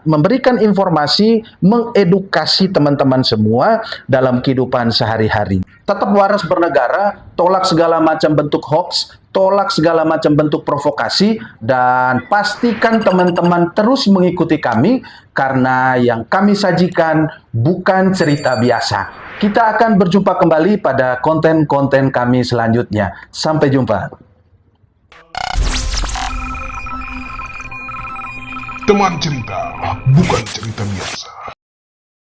memberikan informasi, mengedukasi teman-teman semua dalam kehidupan sehari-hari. Tetap waras bernegara, tolak segala macam bentuk hoax, tolak segala macam bentuk provokasi, dan pastikan teman-teman terus mengikuti kami, karena yang kami sajikan bukan cerita biasa. Kita akan berjumpa kembali pada konten-konten kami selanjutnya. Sampai jumpa. Teman cerita bukan cerita biasa.